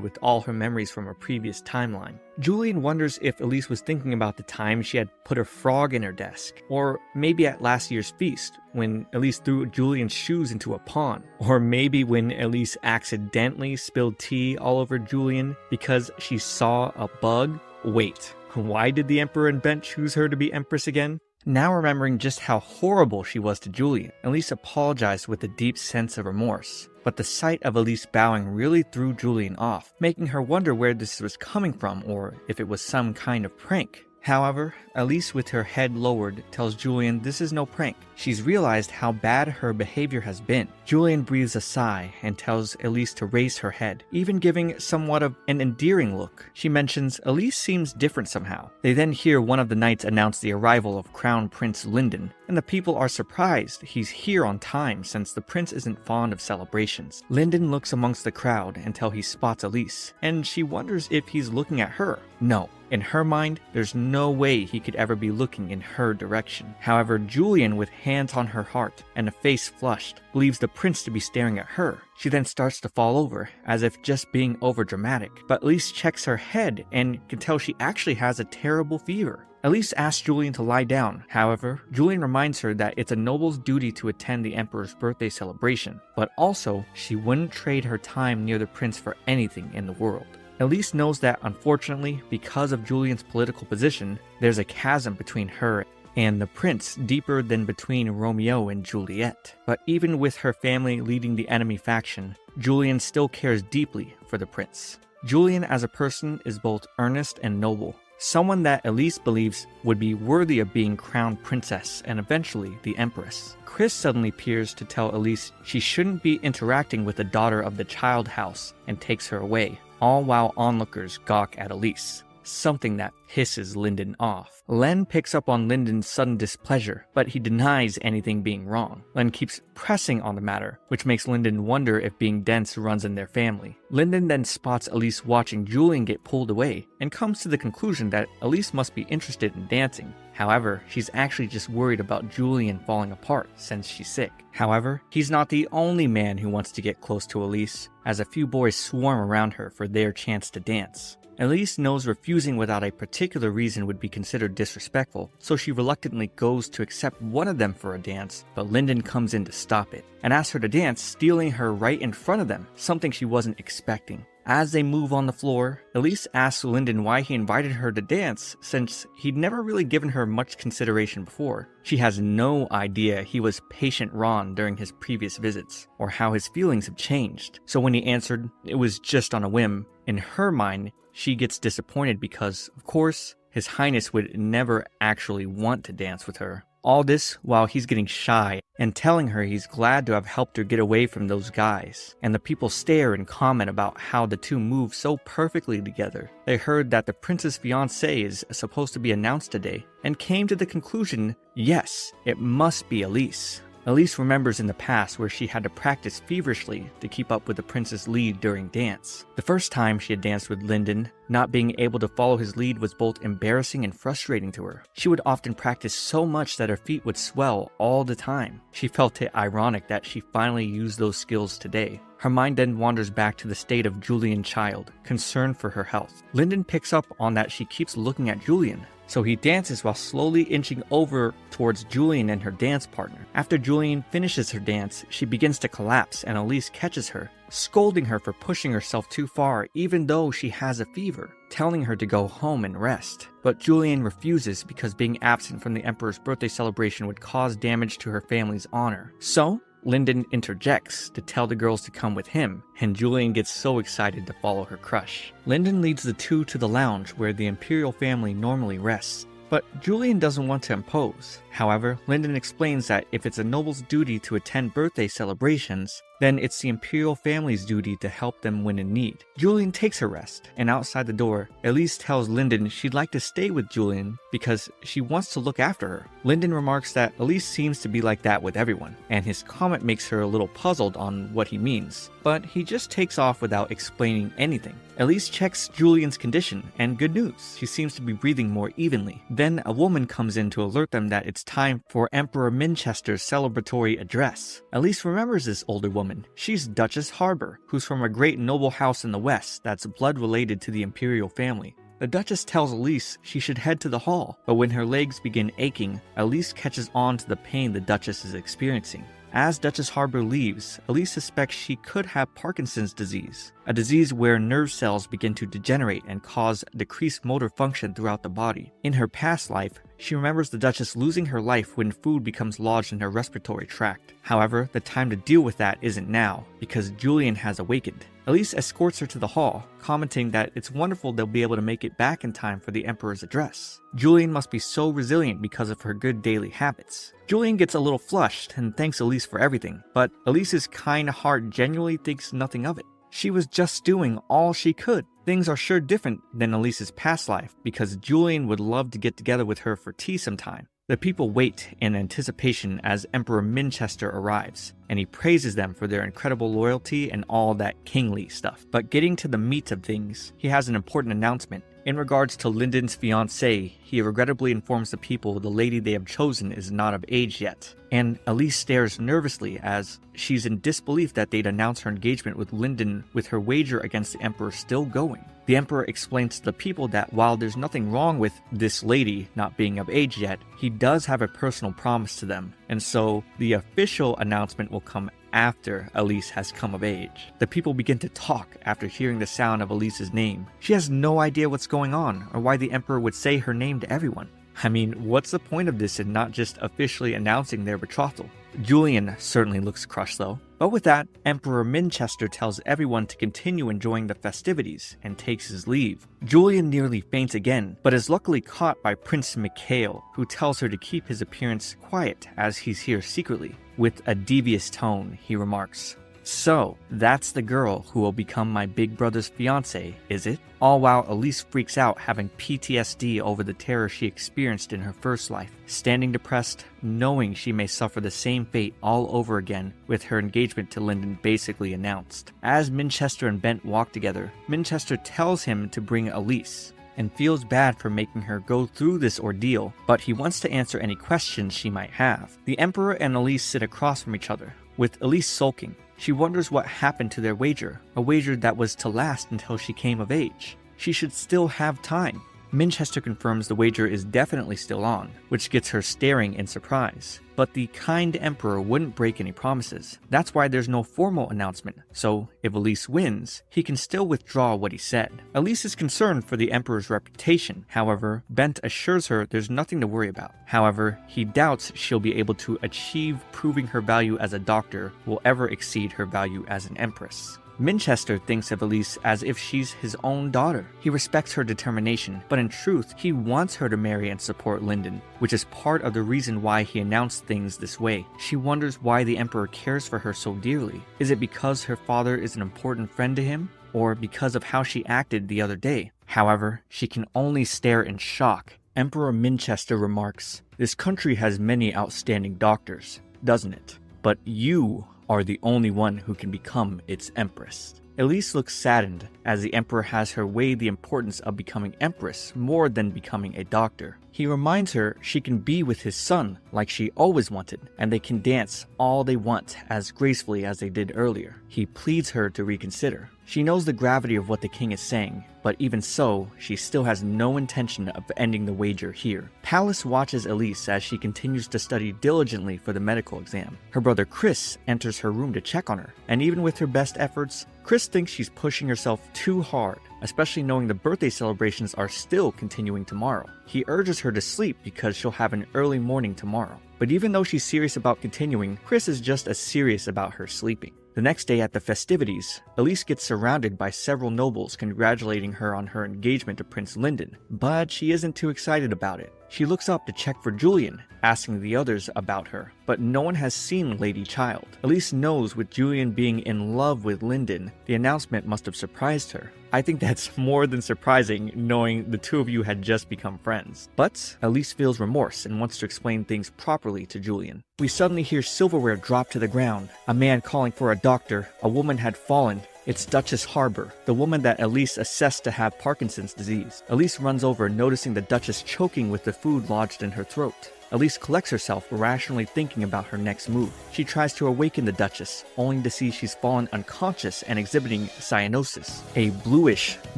with all her memories from a previous timeline. Julian wonders if Elise was thinking about the time she had put a frog in her desk, or maybe at last year's feast, when Elise threw Julian's shoes into a pond, or maybe when Elise accidentally spilled tea all over Julian because she saw a bug. Wait, why did the Emperor and Bent choose her to be Empress again? Now remembering just how horrible she was to Julian, Elise apologized with a deep sense of remorse. But the sight of Elise bowing really threw Julian off, making her wonder where this was coming from or if it was some kind of prank. However, Elise, with her head lowered, tells Julian this is no prank. She's realized how bad her behavior has been. Julian breathes a sigh and tells Elise to raise her head, even giving somewhat of an endearing look. She mentions Elise seems different somehow. They then hear one of the knights announce the arrival of Crown Prince Lyndon, and the people are surprised he's here on time since the prince isn't fond of celebrations. Lyndon looks amongst the crowd until he spots Elise, and she wonders if he's looking at her. No. In her mind, there's no way he could ever be looking in her direction. However, Julian, with hands on her heart and a face flushed, believes the prince to be staring at her. She then starts to fall over, as if just being overdramatic. But Elise checks her head and can tell she actually has a terrible fever. Elise asks Julian to lie down. However, Julian reminds her that it's a noble's duty to attend the Emperor's birthday celebration, but also she wouldn't trade her time near the prince for anything in the world. Elise knows that, unfortunately, because of Julian's political position, there's a chasm between her and the prince deeper than between Romeo and Juliet. But even with her family leading the enemy faction, Julian still cares deeply for the prince. Julian as a person is both earnest and noble, someone that Elise believes would be worthy of being crowned princess and eventually the empress. Chris suddenly appears to tell Elise she shouldn't be interacting with the daughter of the child house and takes her away, all while onlookers gawk at Elise, something that pisses Lyndon off. Len picks up on Lyndon's sudden displeasure, but he denies anything being wrong. Len keeps pressing on the matter, which makes Lyndon wonder if being dense runs in their family. Lyndon then spots Elise watching Julian get pulled away, and comes to the conclusion that Elise must be interested in dancing. However, she's actually just worried about Julian falling apart since she's sick. However, he's not the only man who wants to get close to Elise, as a few boys swarm around her for their chance to dance. Elise knows refusing without a particular reason would be considered disrespectful, so she reluctantly goes to accept one of them for a dance, but Lyndon comes in to stop it, and asks her to dance, stealing her right in front of them, something she wasn't expecting. As they move on the floor, Elise asks Lyndon why he invited her to dance since he'd never really given her much consideration before. She has no idea he was patient Ron during his previous visits, or how his feelings have changed. So when he answered, it was just on a whim, in her mind, she gets disappointed because, of course, His Highness would never actually want to dance with her. All this while he's getting shy and telling her he's glad to have helped her get away from those guys. And the people stare and comment about how the two move so perfectly together. They heard that the prince's fiancée is supposed to be announced today and came to the conclusion, yes, it must be Elise. Elise remembers in the past where she had to practice feverishly to keep up with the prince's lead during dance. The first time she had danced with Lyndon, not being able to follow his lead was both embarrassing and frustrating to her. She would often practice so much that her feet would swell all the time. She felt it ironic that she finally used those skills today. Her mind then wanders back to the state of Julian child, concerned for her health. Lyndon picks up on that she keeps looking at Julian, so he dances while slowly inching over towards Julian and her dance partner. After Julian finishes her dance, she begins to collapse and Elise catches her, scolding her for pushing herself too far even though she has a fever, telling her to go home and rest. But Julian refuses because being absent from the Emperor's birthday celebration would cause damage to her family's honor. So, Lyndon interjects to tell the girls to come with him, and Julian gets so excited to follow her crush. Lyndon leads the two to the lounge where the Imperial family normally rests, but Julian doesn't want to impose. However, Lyndon explains that if it's a noble's duty to attend birthday celebrations, then it's the Imperial family's duty to help them when in need. Julian takes her rest, and outside the door, Elise tells Lyndon she'd like to stay with Julian because she wants to look after her. Lyndon remarks that Elise seems to be like that with everyone, and his comment makes her a little puzzled on what he means, but he just takes off without explaining anything. Elise checks Julian's condition, and good news, she seems to be breathing more evenly. Then a woman comes in to alert them that it's time for Emperor Minchester's celebratory address. Elise remembers this older woman woman. She's Duchess Harbor, who's from a great noble house in the west that's blood related to the imperial family. The Duchess tells Elise she should head to the hall, but when her legs begin aching, Elise catches on to the pain the Duchess is experiencing. As Duchess Harbor leaves, Elise suspects she could have Parkinson's disease, a disease where nerve cells begin to degenerate and cause decreased motor function throughout the body. In her past life, she remembers the Duchess losing her life when food becomes lodged in her respiratory tract. However, the time to deal with that isn't now, because Julian has awakened. Elise escorts her to the hall, commenting that it's wonderful they'll be able to make it back in time for the Emperor's address. Julian must be so resilient because of her good daily habits. Julian gets a little flushed and thanks Elise for everything, but Elise's kind heart genuinely thinks nothing of it. She was just doing all she could. Things are sure different than Elise's past life, because Julian would love to get together with her for tea sometime. The people wait in anticipation as Emperor Minchester arrives, and he praises them for their incredible loyalty and all that kingly stuff. But getting to the meat of things, he has an important announcement. In regards to Lyndon's fiancée, he regrettably informs the people the lady they have chosen is not of age yet. And Elise stares nervously as she's in disbelief that they'd announce her engagement with Lyndon with her wager against the Emperor still going. The Emperor explains to the people that while there's nothing wrong with this lady not being of age yet, he does have a personal promise to them, and so the official announcement will come after Elise has come of age. The people begin to talk after hearing the sound of Elise's name. She has no idea what's going on or why the Emperor would say her name to everyone. I mean, what's the point of this in not just officially announcing their betrothal? Julian certainly looks crushed though. But with that, Emperor Minchester tells everyone to continue enjoying the festivities and takes his leave. Julian nearly faints again, but is luckily caught by Prince Mikhail, who tells her to keep his appearance quiet as he's here secretly. With a devious tone, he remarks, "So, that's the girl who will become my big brother's fiancé, is it?" All while Elise freaks out, having PTSD over the terror she experienced in her first life, standing depressed, knowing she may suffer the same fate all over again with her engagement to Lyndon basically announced. As Minchester and Bent walk together, Minchester tells him to bring Elise, and feels bad for making her go through this ordeal, but he wants to answer any questions she might have. The Emperor and Elise sit across from each other, with Elise sulking. She wonders what happened to their wager, a wager that was to last until she came of age. She should still have time. Minchester confirms the wager is definitely still on, which gets her staring in surprise. But the kind Emperor wouldn't break any promises. That's why there's no formal announcement, so if Elise wins, he can still withdraw what he said. Elise is concerned for the Emperor's reputation. However, Bent assures her there's nothing to worry about. However, he doubts she'll be able to achieve proving her value as a doctor will ever exceed her value as an empress. Minchester thinks of Elise as if she's his own daughter. He respects her determination, but in truth, he wants her to marry and support Lyndon, which is part of the reason why he announced things this way. She wonders why the Emperor cares for her so dearly. Is it because her father is an important friend to him, or because of how she acted the other day? However, she can only stare in shock. Emperor Minchester remarks, "This country has many outstanding doctors, doesn't it? But you are the only one who can become its empress." Elise looks saddened as the Emperor has her weigh the importance of becoming empress more than becoming a doctor. He reminds her she can be with his son like she always wanted, and they can dance all they want as gracefully as they did earlier. He pleads her to reconsider. She knows the gravity of what the king is saying, but even so, she still has no intention of ending the wager here. Pallas watches Elise as she continues to study diligently for the medical exam. Her brother Chris enters her room to check on her, and even with her best efforts, Chris thinks she's pushing herself too hard, especially knowing the birthday celebrations are still continuing tomorrow. He urges her to sleep because she'll have an early morning tomorrow. But even though she's serious about continuing, Chris is just as serious about her sleeping. The next day at the festivities, Elise gets surrounded by several nobles congratulating her on her engagement to Prince Lyndon, but she isn't too excited about it. She looks up to check for Julian, asking the others about her, but no one has seen Lady Child. Elise knows with Julian being in love with Lyndon, the announcement must have surprised her. I think that's more than surprising, knowing the two of you had just become friends. But Elise feels remorse and wants to explain things properly to Julian. We suddenly hear silverware drop to the ground, a man calling for a doctor, a woman had fallen. It's Duchess Harbor, the woman that Elise assessed to have Parkinson's disease. Elise runs over, noticing the Duchess choking with the food lodged in her throat. Elise collects herself, rationally thinking about her next move. She tries to awaken the Duchess, only to see she's fallen unconscious and exhibiting cyanosis, a bluish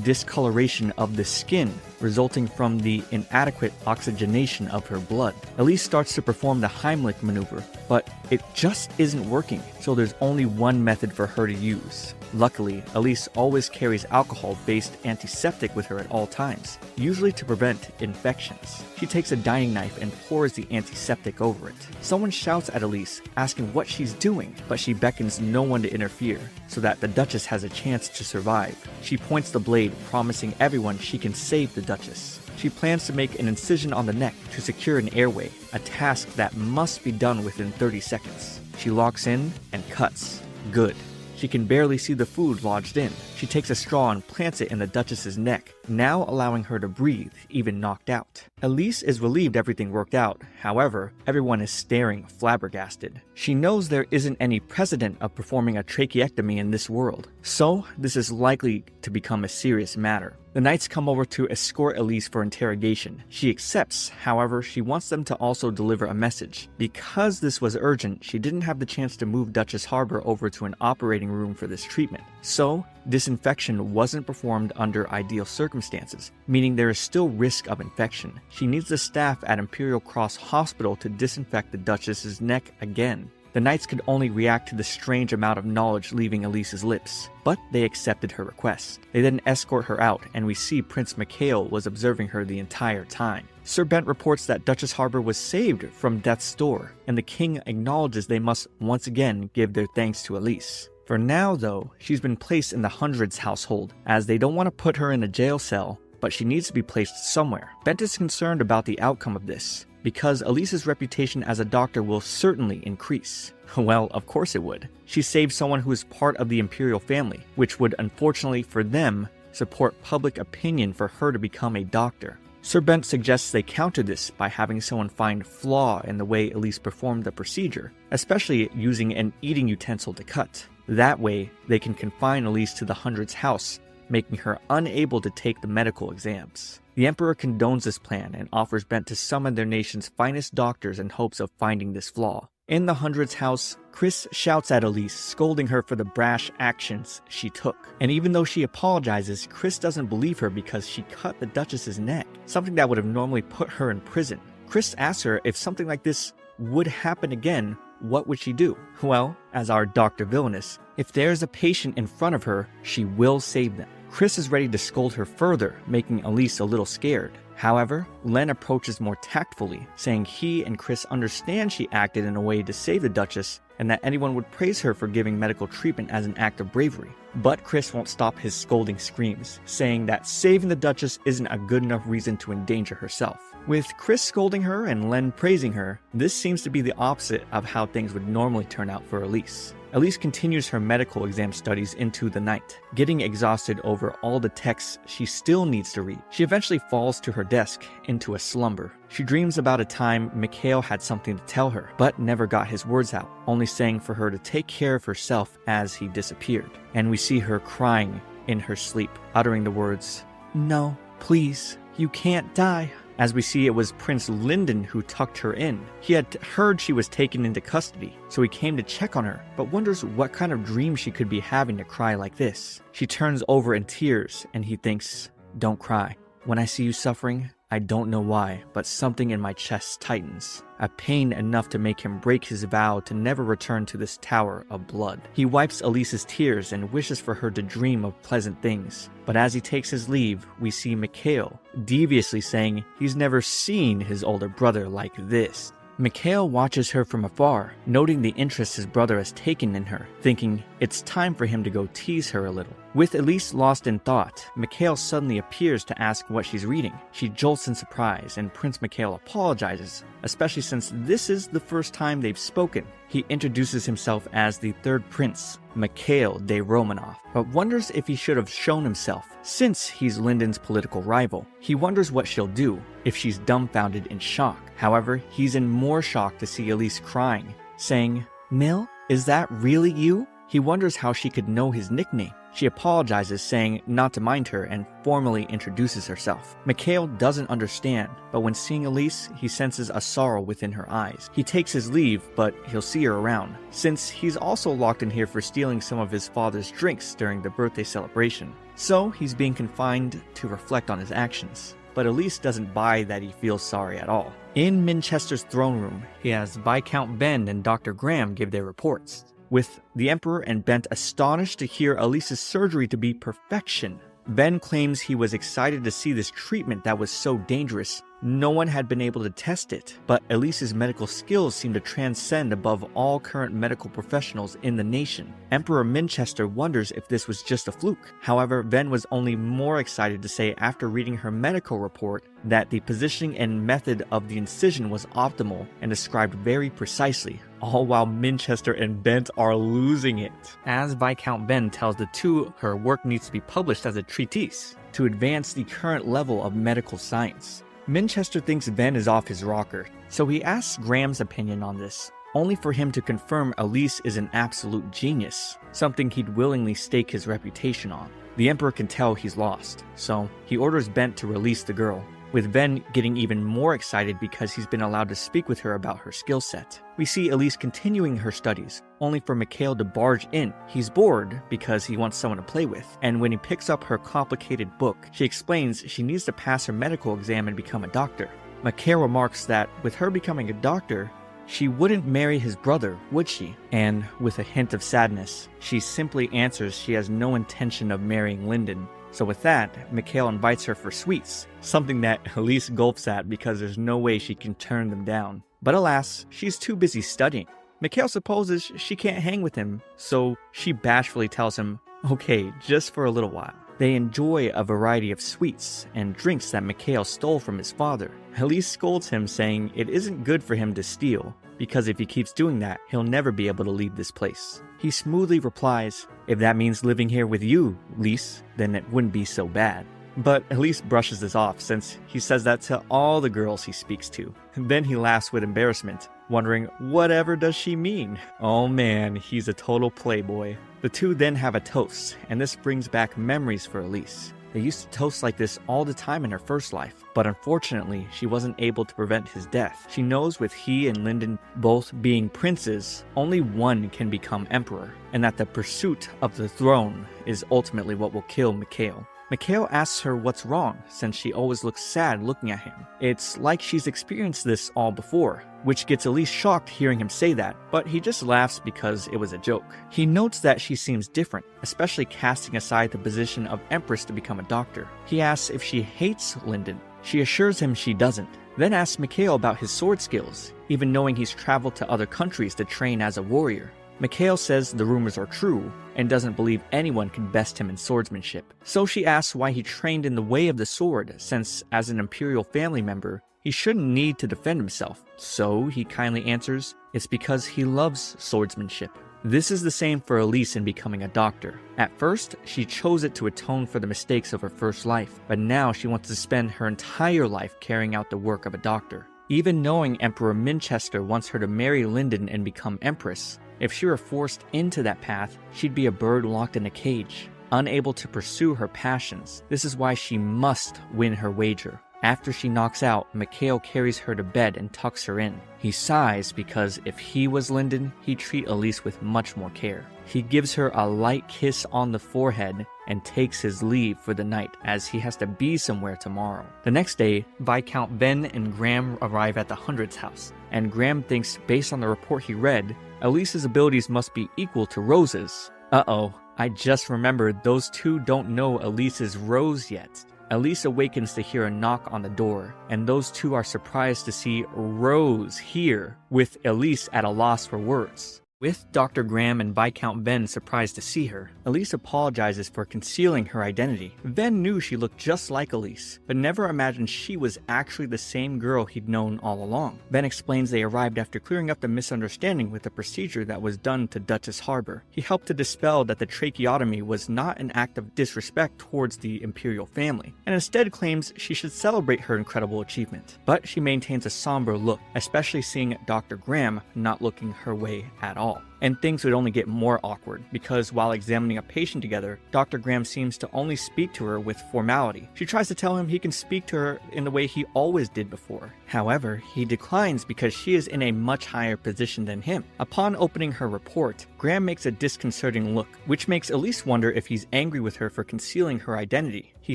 discoloration of the skin resulting from the inadequate oxygenation of her blood. Elise starts to perform the Heimlich maneuver, but it just isn't working, so there's only one method for her to use. Luckily, Elise always carries alcohol-based antiseptic with her at all times, usually to prevent infections. She takes a dining knife and pours the antiseptic over it. Someone shouts at Elise, asking what she's doing, but she beckons no one to interfere, so that the Duchess has a chance to survive. She points the blade, promising everyone she can save the Duchess. She plans to make an incision on the neck to secure an airway, a task that must be done within 30 seconds. She locks in and cuts. Good. She can barely see the food lodged in. She takes a straw and plants it in the Duchess's neck, now allowing her to breathe, even knocked out. Elise is relieved everything worked out. However, everyone is staring flabbergasted. She knows there isn't any precedent of performing a tracheotomy in this world, so this is likely to become a serious matter. The knights come over to escort Elise for interrogation. She accepts, however, she wants them to also deliver a message. Because this was urgent, she didn't have the chance to move Duchess Harbor over to an operating room for this treatment. So, disinfection wasn't performed under ideal circumstances, meaning there is still risk of infection. She needs the staff at Imperial Cross Hospital to disinfect the Duchess's neck again. The knights could only react to the strange amount of knowledge leaving Elise's lips, but they accepted her request. They then escort her out, and we see Prince Mikhail was observing her the entire time. Sir Bent reports that Duchess Harbor was saved from death's door, and the king acknowledges they must once again give their thanks to Elise. For now, though, she's been placed in the Hundreds household, as they don't want to put her in a jail cell, but she needs to be placed somewhere. Bent is concerned about the outcome of this, because Elise's reputation as a doctor will certainly increase. Well, of course it would. She saved someone who is part of the imperial family, which would, unfortunately for them, support public opinion for her to become a doctor. Sir Bent suggests they counter this by having someone find flaw in the way Elise performed the procedure, especially using an eating utensil to cut. That way, they can confine Elise to the Hundreds house, making her unable to take the medical exams. The Emperor condones this plan and offers Bent to summon their nation's finest doctors in hopes of finding this flaw. In the Hundreds house, Chris shouts at Elise, scolding her for the brash actions she took. And even though she apologizes, Chris doesn't believe her because she cut the Duchess's neck, something that would have normally put her in prison. Chris asks her if something like this would happen again, what would she do? Well, as our Dr. Villainess, if there's a patient in front of her, she will save them. Chris is ready to scold her further, making Elise a little scared. However, Len approaches more tactfully, saying he and Chris understand she acted in a way to save the Duchess, and that anyone would praise her for giving medical treatment as an act of bravery. But Chris won't stop his scolding screams, saying that saving the Duchess isn't a good enough reason to endanger herself. With Chris scolding her and Len praising her, this seems to be the opposite of how things would normally turn out for Elise. Elise continues her medical exam studies into the night, getting exhausted over all the texts she still needs to read. She eventually falls to her desk into a slumber. She dreams about a time Mikhail had something to tell her, but never got his words out, only saying for her to take care of herself as he disappeared. And we see her crying in her sleep, uttering the words, "No, please, you can't die." As we see, it was Prince Lyndon who tucked her in. He had heard she was taken into custody, so he came to check on her, but wonders what kind of dream she could be having to cry like this. She turns over in tears, and he thinks, "Don't cry. When I see you suffering, I don't know why, but something in my chest tightens. A pain enough to make him break his vow to never return to this tower of blood." He wipes Elise's tears and wishes for her to dream of pleasant things. But as he takes his leave, we see Mikhail deviously saying he's never seen his older brother like this. Mikhail watches her from afar, noting the interest his brother has taken in her, thinking it's time for him to go tease her a little. With Elise lost in thought, Mikhail suddenly appears to ask what she's reading. She jolts in surprise, and Prince Mikhail apologizes, especially since this is the first time they've spoken. He introduces himself as the third prince, Mikhail de Romanov, but wonders if he should have shown himself, since he's Lyndon's political rival. He wonders what she'll do, if she's dumbfounded in shock. However, he's in more shock to see Elise crying, saying, "Mill, is that really you?" He wonders how she could know his nickname. She apologizes, saying not to mind her, and formally introduces herself. Mikhail doesn't understand, but when seeing Elise, he senses a sorrow within her eyes. He takes his leave, but he'll see her around, since he's also locked in here for stealing some of his father's drinks during the birthday celebration. So he's being confined to reflect on his actions. But Elise doesn't buy that he feels sorry at all. In Minchester's throne room, he has Viscount Ben and Dr. Graham give their reports, with the Emperor and Bent astonished to hear Elise's surgery to be perfection. Ben claims he was excited to see this treatment that was so dangerous. No one had been able to test it, but Elise's medical skills seem to transcend above all current medical professionals in the nation. Emperor Minchester wonders if this was just a fluke. However, Ben was only more excited to say after reading her medical report that the positioning and method of the incision was optimal and described very precisely, all while Minchester and Bent are losing it. As Viscount Ben tells the two her work needs to be published as a treatise to advance the current level of medical science. Minchester thinks Ben is off his rocker, so he asks Graham's opinion on this, only for him to confirm Elise is an absolute genius, something he'd willingly stake his reputation on. The Emperor can tell he's lost, so he orders Ben to release the girl, with Ben getting even more excited because he's been allowed to speak with her about her skill set. We see Elise continuing her studies, only for Mikhail to barge in. He's bored because he wants someone to play with, and when he picks up her complicated book, she explains she needs to pass her medical exam and become a doctor. Mikhail remarks that with her becoming a doctor, she wouldn't marry his brother, would she? And with a hint of sadness, she simply answers she has no intention of marrying Lyndon. So with that, Mikhail invites her for sweets, something that Elise gulps at because there's no way she can turn them down. But alas, she's too busy studying. Mikhail supposes she can't hang with him, so she bashfully tells him, okay, just for a little while. They enjoy a variety of sweets and drinks that Mikhail stole from his father. Elise scolds him, saying it isn't good for him to steal, because if he keeps doing that, he'll never be able to leave this place. He smoothly replies, if that means living here with you, Lise, then it wouldn't be so bad. But Elise brushes this off, since he says that to all the girls he speaks to. Then he laughs with embarrassment, wondering whatever does she mean? Oh man, he's a total playboy. The two then have a toast, and this brings back memories for Elise. They used to toast like this all the time in her first life, but unfortunately, she wasn't able to prevent his death. She knows with he and Lyndon both being princes, only one can become emperor, and that the pursuit of the throne is ultimately what will kill Mikhail. Mikhail asks her what's wrong, since she always looks sad looking at him. It's like she's experienced this all before, which gets Elise shocked hearing him say that, but he just laughs because it was a joke. He notes that she seems different, especially casting aside the position of empress to become a doctor. He asks if she hates Lyndon. She assures him she doesn't, then asks Mikhail about his sword skills, even knowing he's traveled to other countries to train as a warrior. Mikhail says the rumors are true, and doesn't believe anyone can best him in swordsmanship. So she asks why he trained in the way of the sword, since as an imperial family member, he shouldn't need to defend himself. So he kindly answers, it's because he loves swordsmanship. This is the same for Elise in becoming a doctor. At first, she chose it to atone for the mistakes of her first life, but now she wants to spend her entire life carrying out the work of a doctor. Even knowing Emperor Minchester wants her to marry Lyndon and become empress, if she were forced into that path, she'd be a bird locked in a cage, unable to pursue her passions. This is why she must win her wager. After she knocks out, Mikhail carries her to bed and tucks her in. He sighs because if he was Lyndon, he'd treat Elise with much more care. He gives her a light kiss on the forehead and takes his leave for the night as he has to be somewhere tomorrow. The next day, Viscount Ben and Graham arrive at the Hundred's house, and Graham thinks, based on the report he read, Elise's abilities must be equal to Rose's. Uh-oh, I just remembered those two don't know Elise's Rose yet. Elise awakens to hear a knock on the door, and those two are surprised to see Rose here, with Elise at a loss for words. With Dr. Graham and Viscount Ben surprised to see her, Elise apologizes for concealing her identity. Ben knew she looked just like Elise, but never imagined she was actually the same girl he'd known all along. Ben explains they arrived after clearing up the misunderstanding with the procedure that was done to Duchess Harbor. He helped to dispel that the tracheotomy was not an act of disrespect towards the imperial family, and instead claims she should celebrate her incredible achievement. But she maintains a somber look, especially seeing Dr. Graham not looking her way at all. And things would only get more awkward, because while examining a patient together, Dr. Graham seems to only speak to her with formality. She tries to tell him he can speak to her in the way he always did before. However, he declines because she is in a much higher position than him. Upon opening her report, Graham makes a disconcerting look, which makes Elise wonder if he's angry with her for concealing her identity. He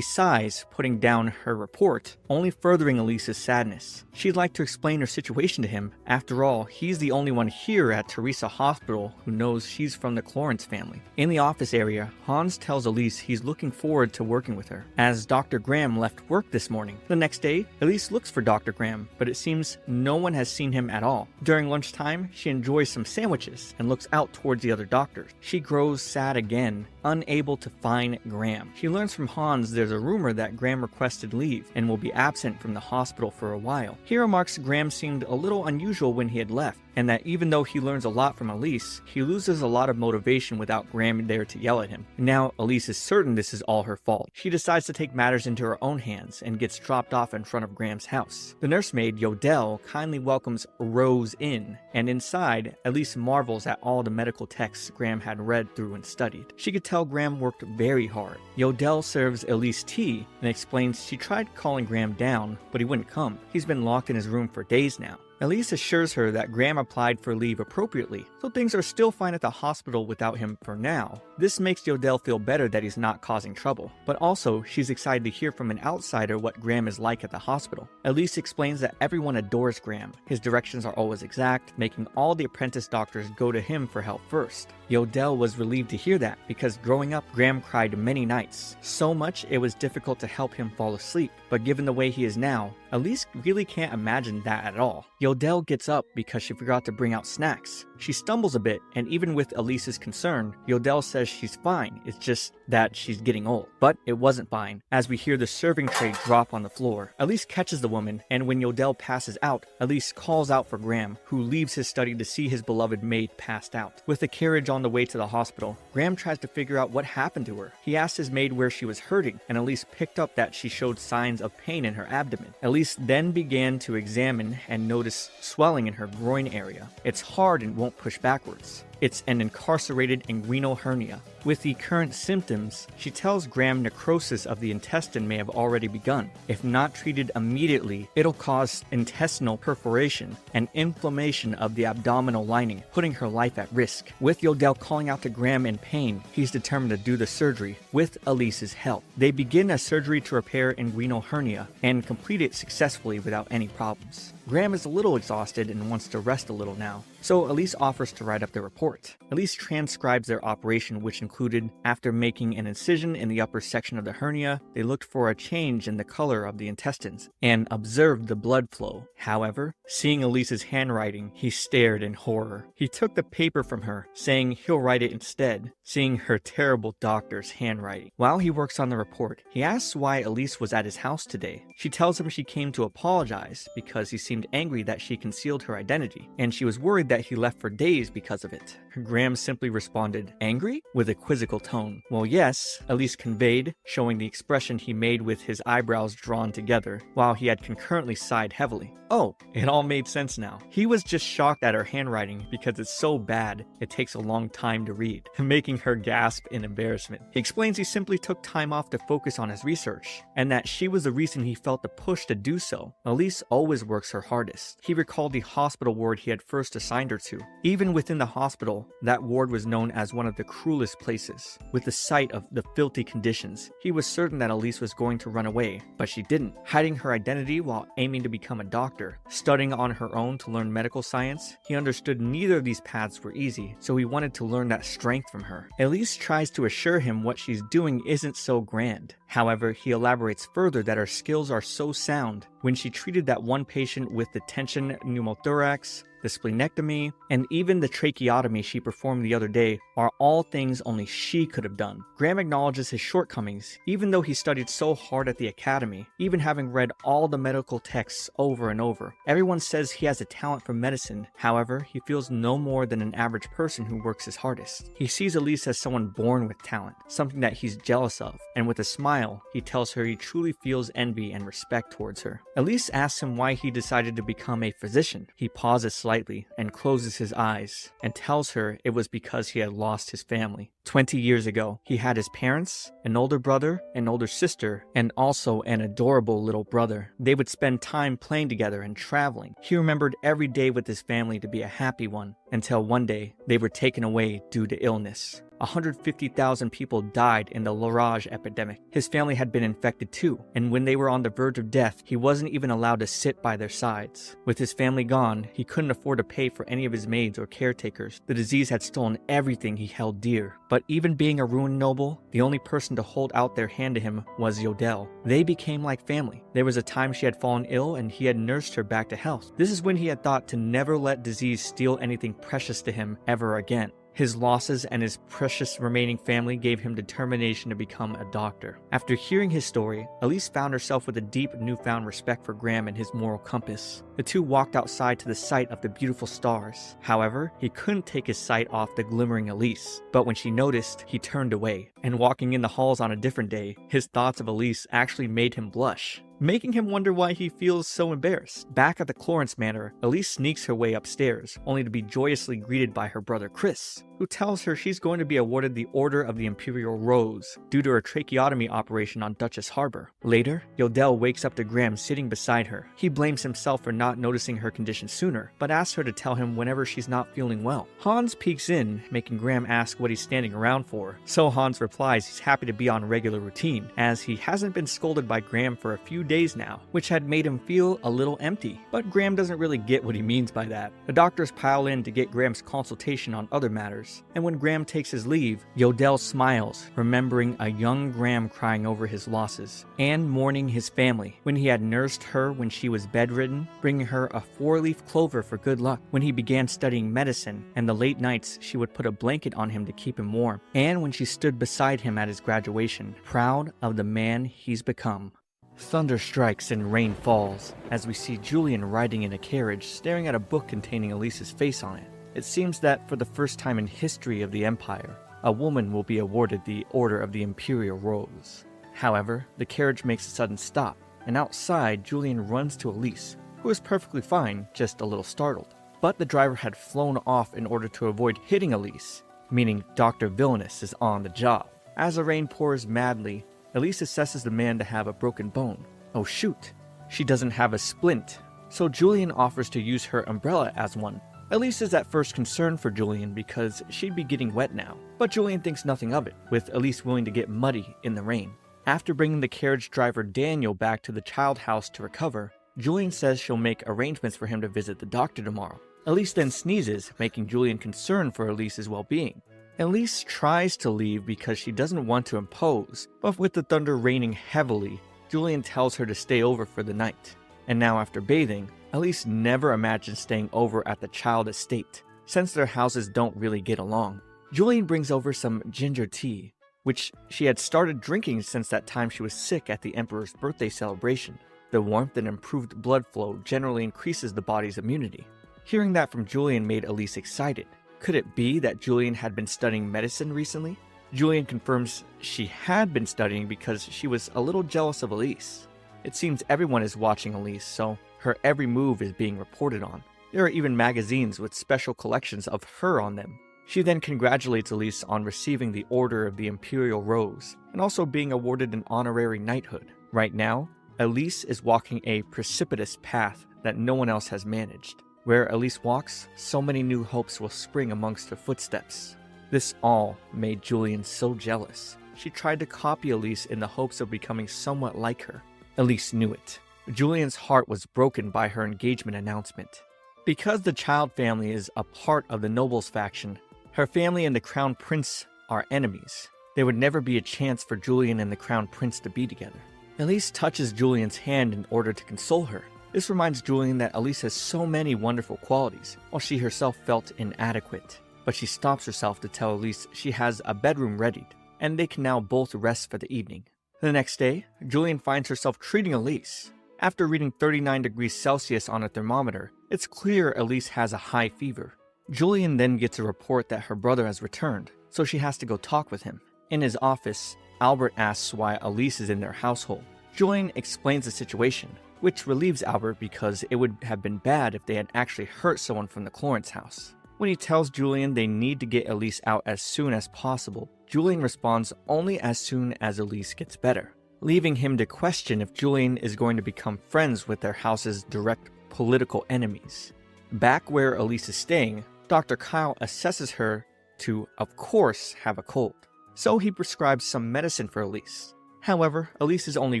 sighs, putting down her report, only furthering Elise's sadness. She'd like to explain her situation to him. After all, he's the only one here at Teresa Hospital who knows she's from the Clarence family. In the office area, Hans tells Elise he's looking forward to working with her, as Dr. Graham left work this morning. The next day, Elise looks for Dr. Graham, but it seems no one has seen him at all. During lunchtime, she enjoys some sandwiches and looks out towards the other doctors. She grows sad again, unable to find Graham. She learns from Hans there's a rumor that Graham requested leave and will be absent from the hospital for a while. He remarks Graham seemed a little unusual when he had left, and that even though he learns a lot from Elise, he loses a lot of motivation without Graham there to yell at him. Now, Elise is certain this is all her fault. She decides to take matters into her own hands and gets dropped off in front of Graham's house. The nursemaid, Yodel, kindly welcomes Rose in, and inside, Elise marvels at all the medical texts Graham had read through and studied. She could tell Graham worked very hard. Yodel serves Elise tea and explains she tried calling Graham down, but he wouldn't come. He's been locked in his room for days now. Elise assures her that Graham applied for leave appropriately, so things are still fine at the hospital without him for now. This makes Yodel feel better that he's not causing trouble, but also she's excited to hear from an outsider what Graham is like at the hospital. Elise explains that everyone adores Graham. His directions are always exact, making all the apprentice doctors go to him for help first. Yodel was relieved to hear that, because growing up, Graham cried many nights, so much it was difficult to help him fall asleep, but given the way he is now, Elise really can't imagine that at all. Yodel gets up because she forgot to bring out snacks. She stumbles a bit, and even with Elise's concern, Yodel says she's fine, it's just that she's getting old. But it wasn't fine, as we hear the serving tray drop on the floor. Elise catches the woman, and when Yodel passes out, Elise calls out for Graham, who leaves his study to see his beloved maid passed out. With the carriage on the way to the hospital, Graham tries to figure out what happened to her. He asked his maid where she was hurting, and Elise picked up that she showed signs of pain in her abdomen. Elise then began to examine and notice swelling in her groin area. It's hard and won't push backwards. It's an incarcerated inguinal hernia. With the current symptoms, she tells Graham necrosis of the intestine may have already begun. If not treated immediately, it'll cause intestinal perforation and inflammation of the abdominal lining, putting her life at risk. With Yodel calling out to Graham in pain, he's determined to do the surgery with Elise's help. They begin a surgery to repair inguinal hernia and complete it successfully without any problems. Graham is a little exhausted and wants to rest a little now, so Elise offers to write up the report. Elise transcribes their operation, which included, after making an incision in the upper section of the hernia, they looked for a change in the color of the intestines and observed the blood flow. However, seeing Elise's handwriting, he stared in horror. He took the paper from her, saying he'll write it instead, seeing her terrible doctor's handwriting. While he works on the report, he asks why Elise was at his house today. She tells him she came to apologize because he seemed angry that she concealed her identity, and she was worried that he left for days because of it. Graham simply responded, "Angry?" with a quizzical tone. "Well, yes," Elise conveyed, showing the expression he made with his eyebrows drawn together, while he had concurrently sighed heavily. Oh, it all made sense now. He was just shocked at her handwriting because it's so bad it takes a long time to read, making her gasp in embarrassment. He explains he simply took time off to focus on his research, and that she was the reason he felt the push to do so. Elise always works her hardest. He recalled the hospital ward he had first assigned her to. Even within the hospital, that ward was known as one of the cruelest places. With the sight of the filthy conditions, he was certain that Elise was going to run away, but she didn't. Hiding her identity while aiming to become a doctor, studying on her own to learn medical science, he understood neither of these paths were easy, so he wanted to learn that strength from her. Elise tries to assure him what she's doing isn't so grand. However, he elaborates further that her skills are so sound. When she treated that one patient with the tension pneumothorax, the splenectomy, and even the tracheotomy she performed the other day are all things only she could have done. Graham acknowledges his shortcomings, even though he studied so hard at the academy, even having read all the medical texts over and over. Everyone says he has a talent for medicine, however, he feels no more than an average person who works his hardest. He sees Elise as someone born with talent, something that he's jealous of, and with a smile, smile, he tells her he truly feels envy and respect towards her. Elise asks him why he decided to become a physician. He pauses slightly and closes his eyes and tells her it was because he had lost his family. 20 years ago, he had his parents, an older brother, an older sister, and also an adorable little brother. They would spend time playing together and traveling. He remembered every day with his family to be a happy one, until one day they were taken away due to illness. 150,000 people died in the La Rage epidemic. His family had been infected too, and when they were on the verge of death, he wasn't even allowed to sit by their sides. With his family gone, he couldn't afford to pay for any of his maids or caretakers. The disease had stolen everything he held dear. But even being a ruined noble, the only person to hold out their hand to him was Yodel. They became like family. There was a time she had fallen ill and he had nursed her back to health. This is when he had thought to never let disease steal anything precious to him ever again. His losses and his precious remaining family gave him determination to become a doctor. After hearing his story, Elise found herself with a deep newfound respect for Graham and his moral compass. The two walked outside to the sight of the beautiful stars. However, he couldn't take his sight off the glimmering Elise. But when she noticed, he turned away. And walking in the halls on a different day, his thoughts of Elise actually made him blush, making him wonder why he feels so embarrassed. Back at the Clarence Manor, Elise sneaks her way upstairs, only to be joyously greeted by her brother Chris, who tells her she's going to be awarded the Order of the Imperial Rose due to her tracheotomy operation on Duchess Harbor. Later, Yodel wakes up to Graham sitting beside her. He blames himself for not noticing her condition sooner, but asks her to tell him whenever she's not feeling well. Hans peeks in, making Graham ask what he's standing around for. So Hans replies he's happy to be on regular routine, as he hasn't been scolded by Graham for a few days now, which had made him feel a little empty. But Graham doesn't really get what he means by that. The doctors pile in to get Graham's consultation on other matters, and when Graham takes his leave, Yodel smiles, remembering a young Graham crying over his losses, and mourning his family, when he had nursed her when she was bedridden, bringing her a 4-leaf clover for good luck, when he began studying medicine, and the late nights she would put a blanket on him to keep him warm, and when she stood beside him at his graduation, proud of the man he's become. Thunder strikes and rain falls, as we see Julian riding in a carriage staring at a book containing Elise's face on it. It seems that for the first time in history of the Empire, a woman will be awarded the Order of the Imperial Rose. However, the carriage makes a sudden stop, and outside Julian runs to Elise, who is perfectly fine, just a little startled. But the driver had flown off in order to avoid hitting Elise, meaning Dr. Villainess is on the job. As the rain pours madly, Elise assesses the man to have a broken bone. Oh shoot, she doesn't have a splint, so Julian offers to use her umbrella as one. Elise is at first concerned for Julian because she'd be getting wet now, but Julian thinks nothing of it, with Elise willing to get muddy in the rain. After bringing the carriage driver Daniel back to the child house to recover, Julian says she'll make arrangements for him to visit the doctor tomorrow. Elise then sneezes, making Julian concerned for Elise's well-being. Elise tries to leave because she doesn't want to impose, but with the thunder raining heavily, Julian tells her to stay over for the night. And now after bathing, Elise never imagined staying over at the child estate, since their houses don't really get along. Julian brings over some ginger tea, which she had started drinking since that time she was sick at the Emperor's birthday celebration. The warmth and improved blood flow generally increases the body's immunity. Hearing that from Julian made Elise excited. Could it be that Julian had been studying medicine recently? Julian confirms she had been studying because she was a little jealous of Elise. It seems everyone is watching Elise, so her every move is being reported on. There are even magazines with special collections of her on them. She then congratulates Elise on receiving the Order of the Imperial Rose, and also being awarded an honorary knighthood. Right now, Elise is walking a precipitous path that no one else has managed. Where Elise walks, so many new hopes will spring amongst her footsteps. This all made Julian so jealous. She tried to copy Elise in the hopes of becoming somewhat like her. Elise knew it. Julian's heart was broken by her engagement announcement. Because the child family is a part of the nobles faction, her family and the Crown Prince are enemies. There would never be a chance for Julian and the Crown Prince to be together. Elise touches Julian's hand in order to console her. This reminds Julian that Elise has so many wonderful qualities, while she herself felt inadequate. But she stops herself to tell Elise she has a bedroom readied, and they can now both rest for the evening. The next day, Julian finds herself treating Elise. After reading 39 degrees Celsius on a thermometer, it's clear Elise has a high fever. Julian then gets a report that her brother has returned, so she has to go talk with him. In his office, Albert asks why Elise is in their household. Julian explains the situation, which relieves Albert because it would have been bad if they had actually hurt someone from the Clorence house. When he tells Julian they need to get Elise out as soon as possible, Julian responds only as soon as Elise gets better, leaving him to question if Julian is going to become friends with their house's direct political enemies. Back where Elise is staying, Dr. Kyle assesses her to, of course, have a cold, so he prescribes some medicine for Elise. However, Elise is only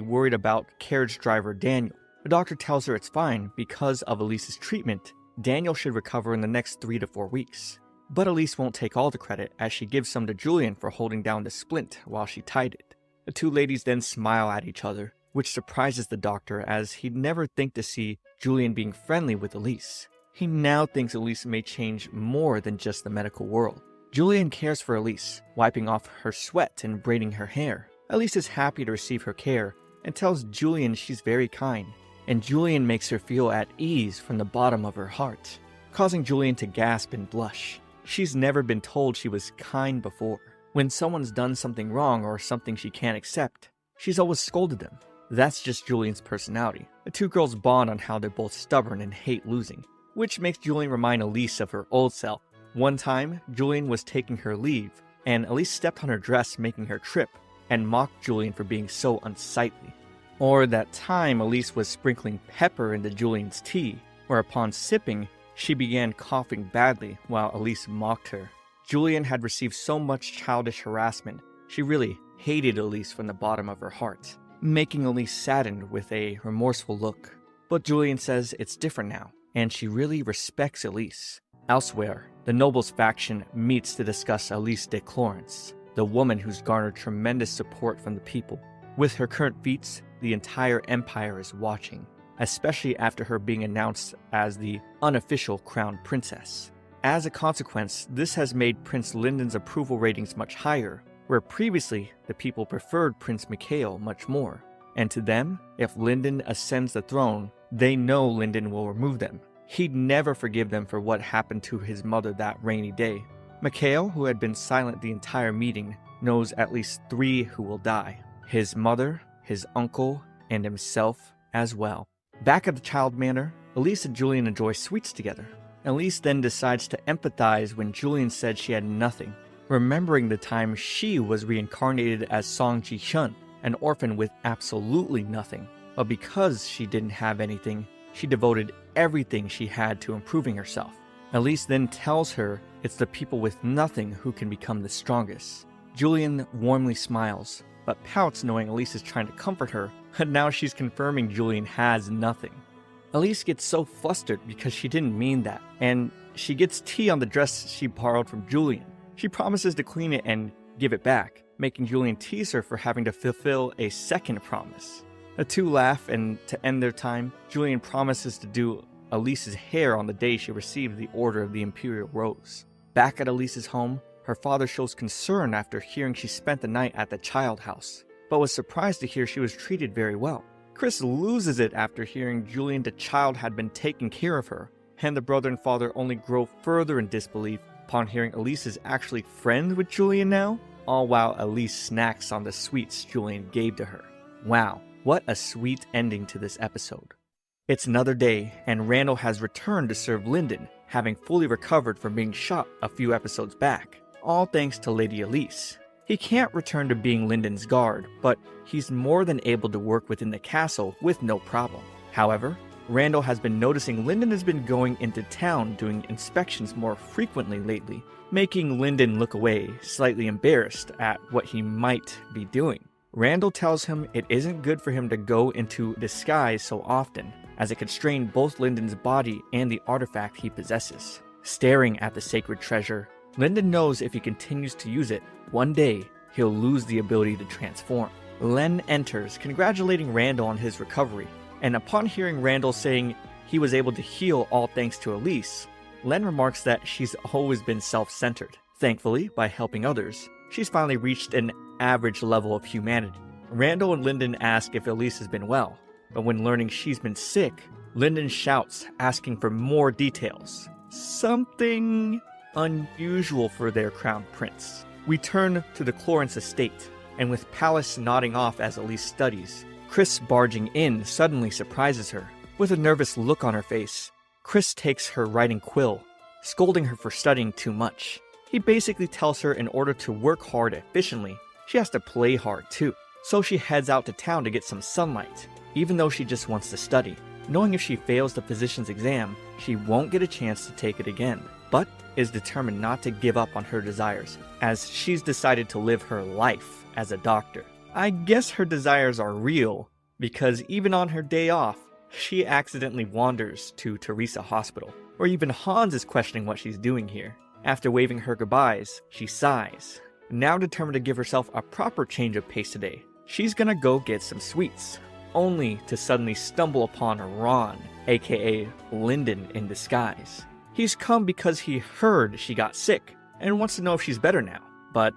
worried about carriage driver Daniel. The doctor tells her it's fine because of Elise's treatment. Daniel should recover in the next 3 to 4 weeks. But Elise won't take all the credit, as she gives some to Julian for holding down the splint while she tied it. The two ladies then smile at each other, which surprises the doctor as he'd never think to see Julian being friendly with Elise. He now thinks Elise may change more than just the medical world. Julian cares for Elise, wiping off her sweat and braiding her hair. Elise is happy to receive her care and tells Julian she's very kind, and Julian makes her feel at ease from the bottom of her heart, causing Julian to gasp and blush. She's never been told she was kind before. When someone's done something wrong or something she can't accept, she's always scolded them. That's just Julian's personality. The two girls bond on how they're both stubborn and hate losing, which makes Julian remind Elise of her old self. One time, Julian was taking her leave, and Elise stepped on her dress, making her trip, and mocked Julian for being so unsightly. Or that time Elise was sprinkling pepper into Julian's tea, where upon sipping, she began coughing badly while Elise mocked her. Julian had received so much childish harassment, she really hated Elise from the bottom of her heart, making Elise saddened with a remorseful look. But Julian says it's different now, and she really respects Elise. Elsewhere, the nobles faction meets to discuss Elise de Clorence, the woman who's garnered tremendous support from the people. With her current feats, the entire empire is watching, especially after her being announced as the unofficial crown princess. As a consequence, this has made Prince Lyndon's approval ratings much higher, where previously the people preferred Prince Mikhail much more. And to them, if Lyndon ascends the throne, they know Lyndon will remove them. He'd never forgive them for what happened to his mother that rainy day. Mikhail, who had been silent the entire meeting, knows at least 3 who will die. His mother, his uncle, and himself as well. Back at the Child Manor, Elise and Julian enjoy sweets together. Elise then decides to empathize when Julian said she had nothing, remembering the time she was reincarnated as Song Ji-hyun, an orphan with absolutely nothing. But because she didn't have anything, she devoted everything she had to improving herself. Elise then tells her it's the people with nothing who can become the strongest. Julian warmly smiles, but pouts knowing Elise is trying to comfort her, and now she's confirming Julian has nothing. Elise gets so flustered because she didn't mean that, and she gets tea on the dress she borrowed from Julian. She promises to clean it and give it back, making Julian tease her for having to fulfill a second promise. The two laugh, and to end their time, Julian promises to do Elise's hair on the day she received the Order of the Imperial Rose. Back at Elise's home, her father shows concern after hearing she spent the night at the child house, but was surprised to hear she was treated very well. Chris loses it after hearing Julian the child had been taking care of her, and the brother and father only grow further in disbelief upon hearing Elise is actually friends with Julian now, all while Elise snacks on the sweets Julian gave to her. Wow, what a sweet ending to this episode. It's another day, and Randall has returned to serve Lyndon, having fully recovered from being shot a few episodes back, all thanks to Lady Elise. He can't return to being Lyndon's guard, but he's more than able to work within the castle with no problem. However, Randall has been noticing Lyndon has been going into town doing inspections more frequently lately, making Lyndon look away, slightly embarrassed at what he might be doing. Randall tells him it isn't good for him to go into disguise so often, as it could strain both Lyndon's body and the artifact he possesses. Staring at the sacred treasure, Lyndon knows if he continues to use it, one day he'll lose the ability to transform. Len enters, congratulating Randall on his recovery, and upon hearing Randall saying he was able to heal all thanks to Elise, Len remarks that she's always been self-centered. Thankfully, by helping others, she's finally reached an average level of humanity. Randall and Lyndon ask if Elise has been well, but when learning she's been sick, Lyndon shouts, asking for more details. Something unusual for their crown prince. We turn to the Clorence estate. and with Palace nodding off as Elise studies, Chris barging in suddenly surprises her. With a nervous look on her face, Chris takes her writing quill, scolding her for studying too much. He basically tells her in order to work hard efficiently, she has to play hard too. So she heads out to town to get some sunlight, even though she just wants to study, knowing if she fails the physician's exam, she won't get a chance to take it again, but is determined not to give up on her desires, as she's decided to live her life as a doctor. I guess her desires are real, because even on her day off, she accidentally wanders to Teresa Hospital, where even Hans is questioning what she's doing here. After waving her goodbyes, she sighs, now determined to give herself a proper change of pace today. She's gonna go get some sweets, only to suddenly stumble upon Ron, aka Lyndon in disguise. He's come because he heard she got sick, and wants to know if she's better now. But,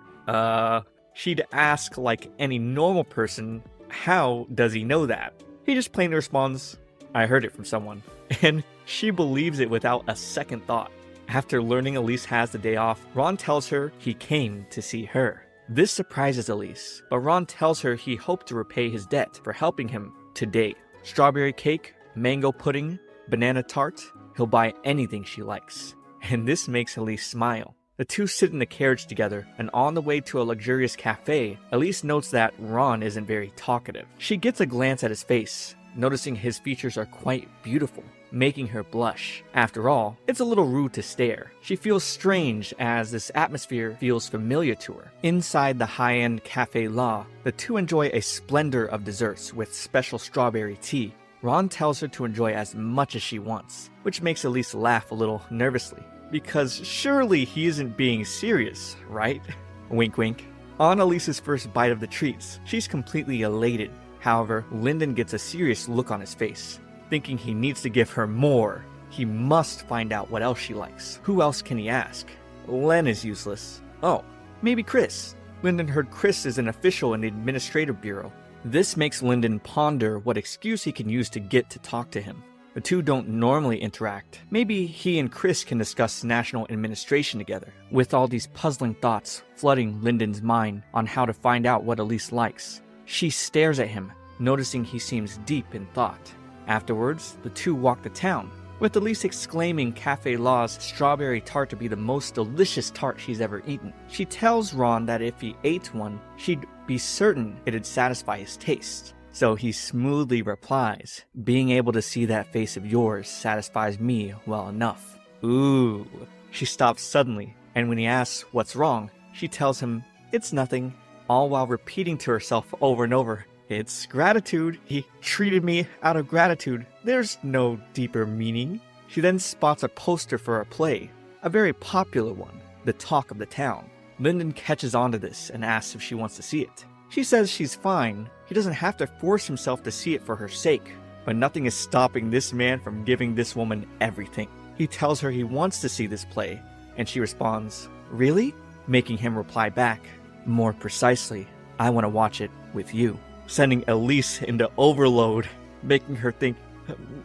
she'd ask like any normal person, how does he know that? He just plainly responds, I heard it from someone. And she believes it without a second thought. After learning Elise has the day off, Ron tells her he came to see her. This surprises Elise, but Ron tells her he hoped to repay his debt for helping him today. Strawberry cake, mango pudding, banana tart, he'll buy anything she likes. And this makes Elise smile. The two sit in the carriage together, and on the way to a luxurious cafe, Elise notes that Ron isn't very talkative. She gets a glance at his face, noticing his features are quite beautiful, making her blush. After all, it's a little rude to stare. She feels strange as this atmosphere feels familiar to her. Inside the high-end Café La, the two enjoy a splendor of desserts with special strawberry tea. Ron tells her to enjoy as much as she wants, which makes Elise laugh a little nervously. Because surely he isn't being serious, right? Wink wink. On Elise's first bite of the treats, she's completely elated. However, Lyndon gets a serious look on his face, thinking he needs to give her more. He must find out what else she likes. Who else can he ask? Len is useless. Oh, maybe Chris. Lyndon heard Chris is an official in the administrative bureau. This makes Lyndon ponder what excuse he can use to get to talk to him. The two don't normally interact. Maybe he and Chris can discuss national administration together. With all these puzzling thoughts flooding Lyndon's mind on how to find out what Elise likes, she stares at him, noticing he seems deep in thought. Afterwards, the two walk to town, with Elise exclaiming Café La's strawberry tart to be the most delicious tart she's ever eaten. She tells Ron that if he ate one, she'd be certain it'd satisfy his taste. So he smoothly replies, being able to see that face of yours satisfies me well enough. Ooh. She stops suddenly, and when he asks what's wrong, she tells him it's nothing, all while repeating to herself over and over, it's gratitude. He treated me out of gratitude. There's no deeper meaning. She then spots a poster for a play, a very popular one, the talk of the town. Lyndon catches on to this and asks if she wants to see it. She says she's fine. He doesn't have to force himself to see it for her sake. But nothing is stopping this man from giving this woman everything. He tells her he wants to see this play, and she responds, really? Making him reply back, more precisely, I want to watch it with you. Sending Elise into overload, making her think,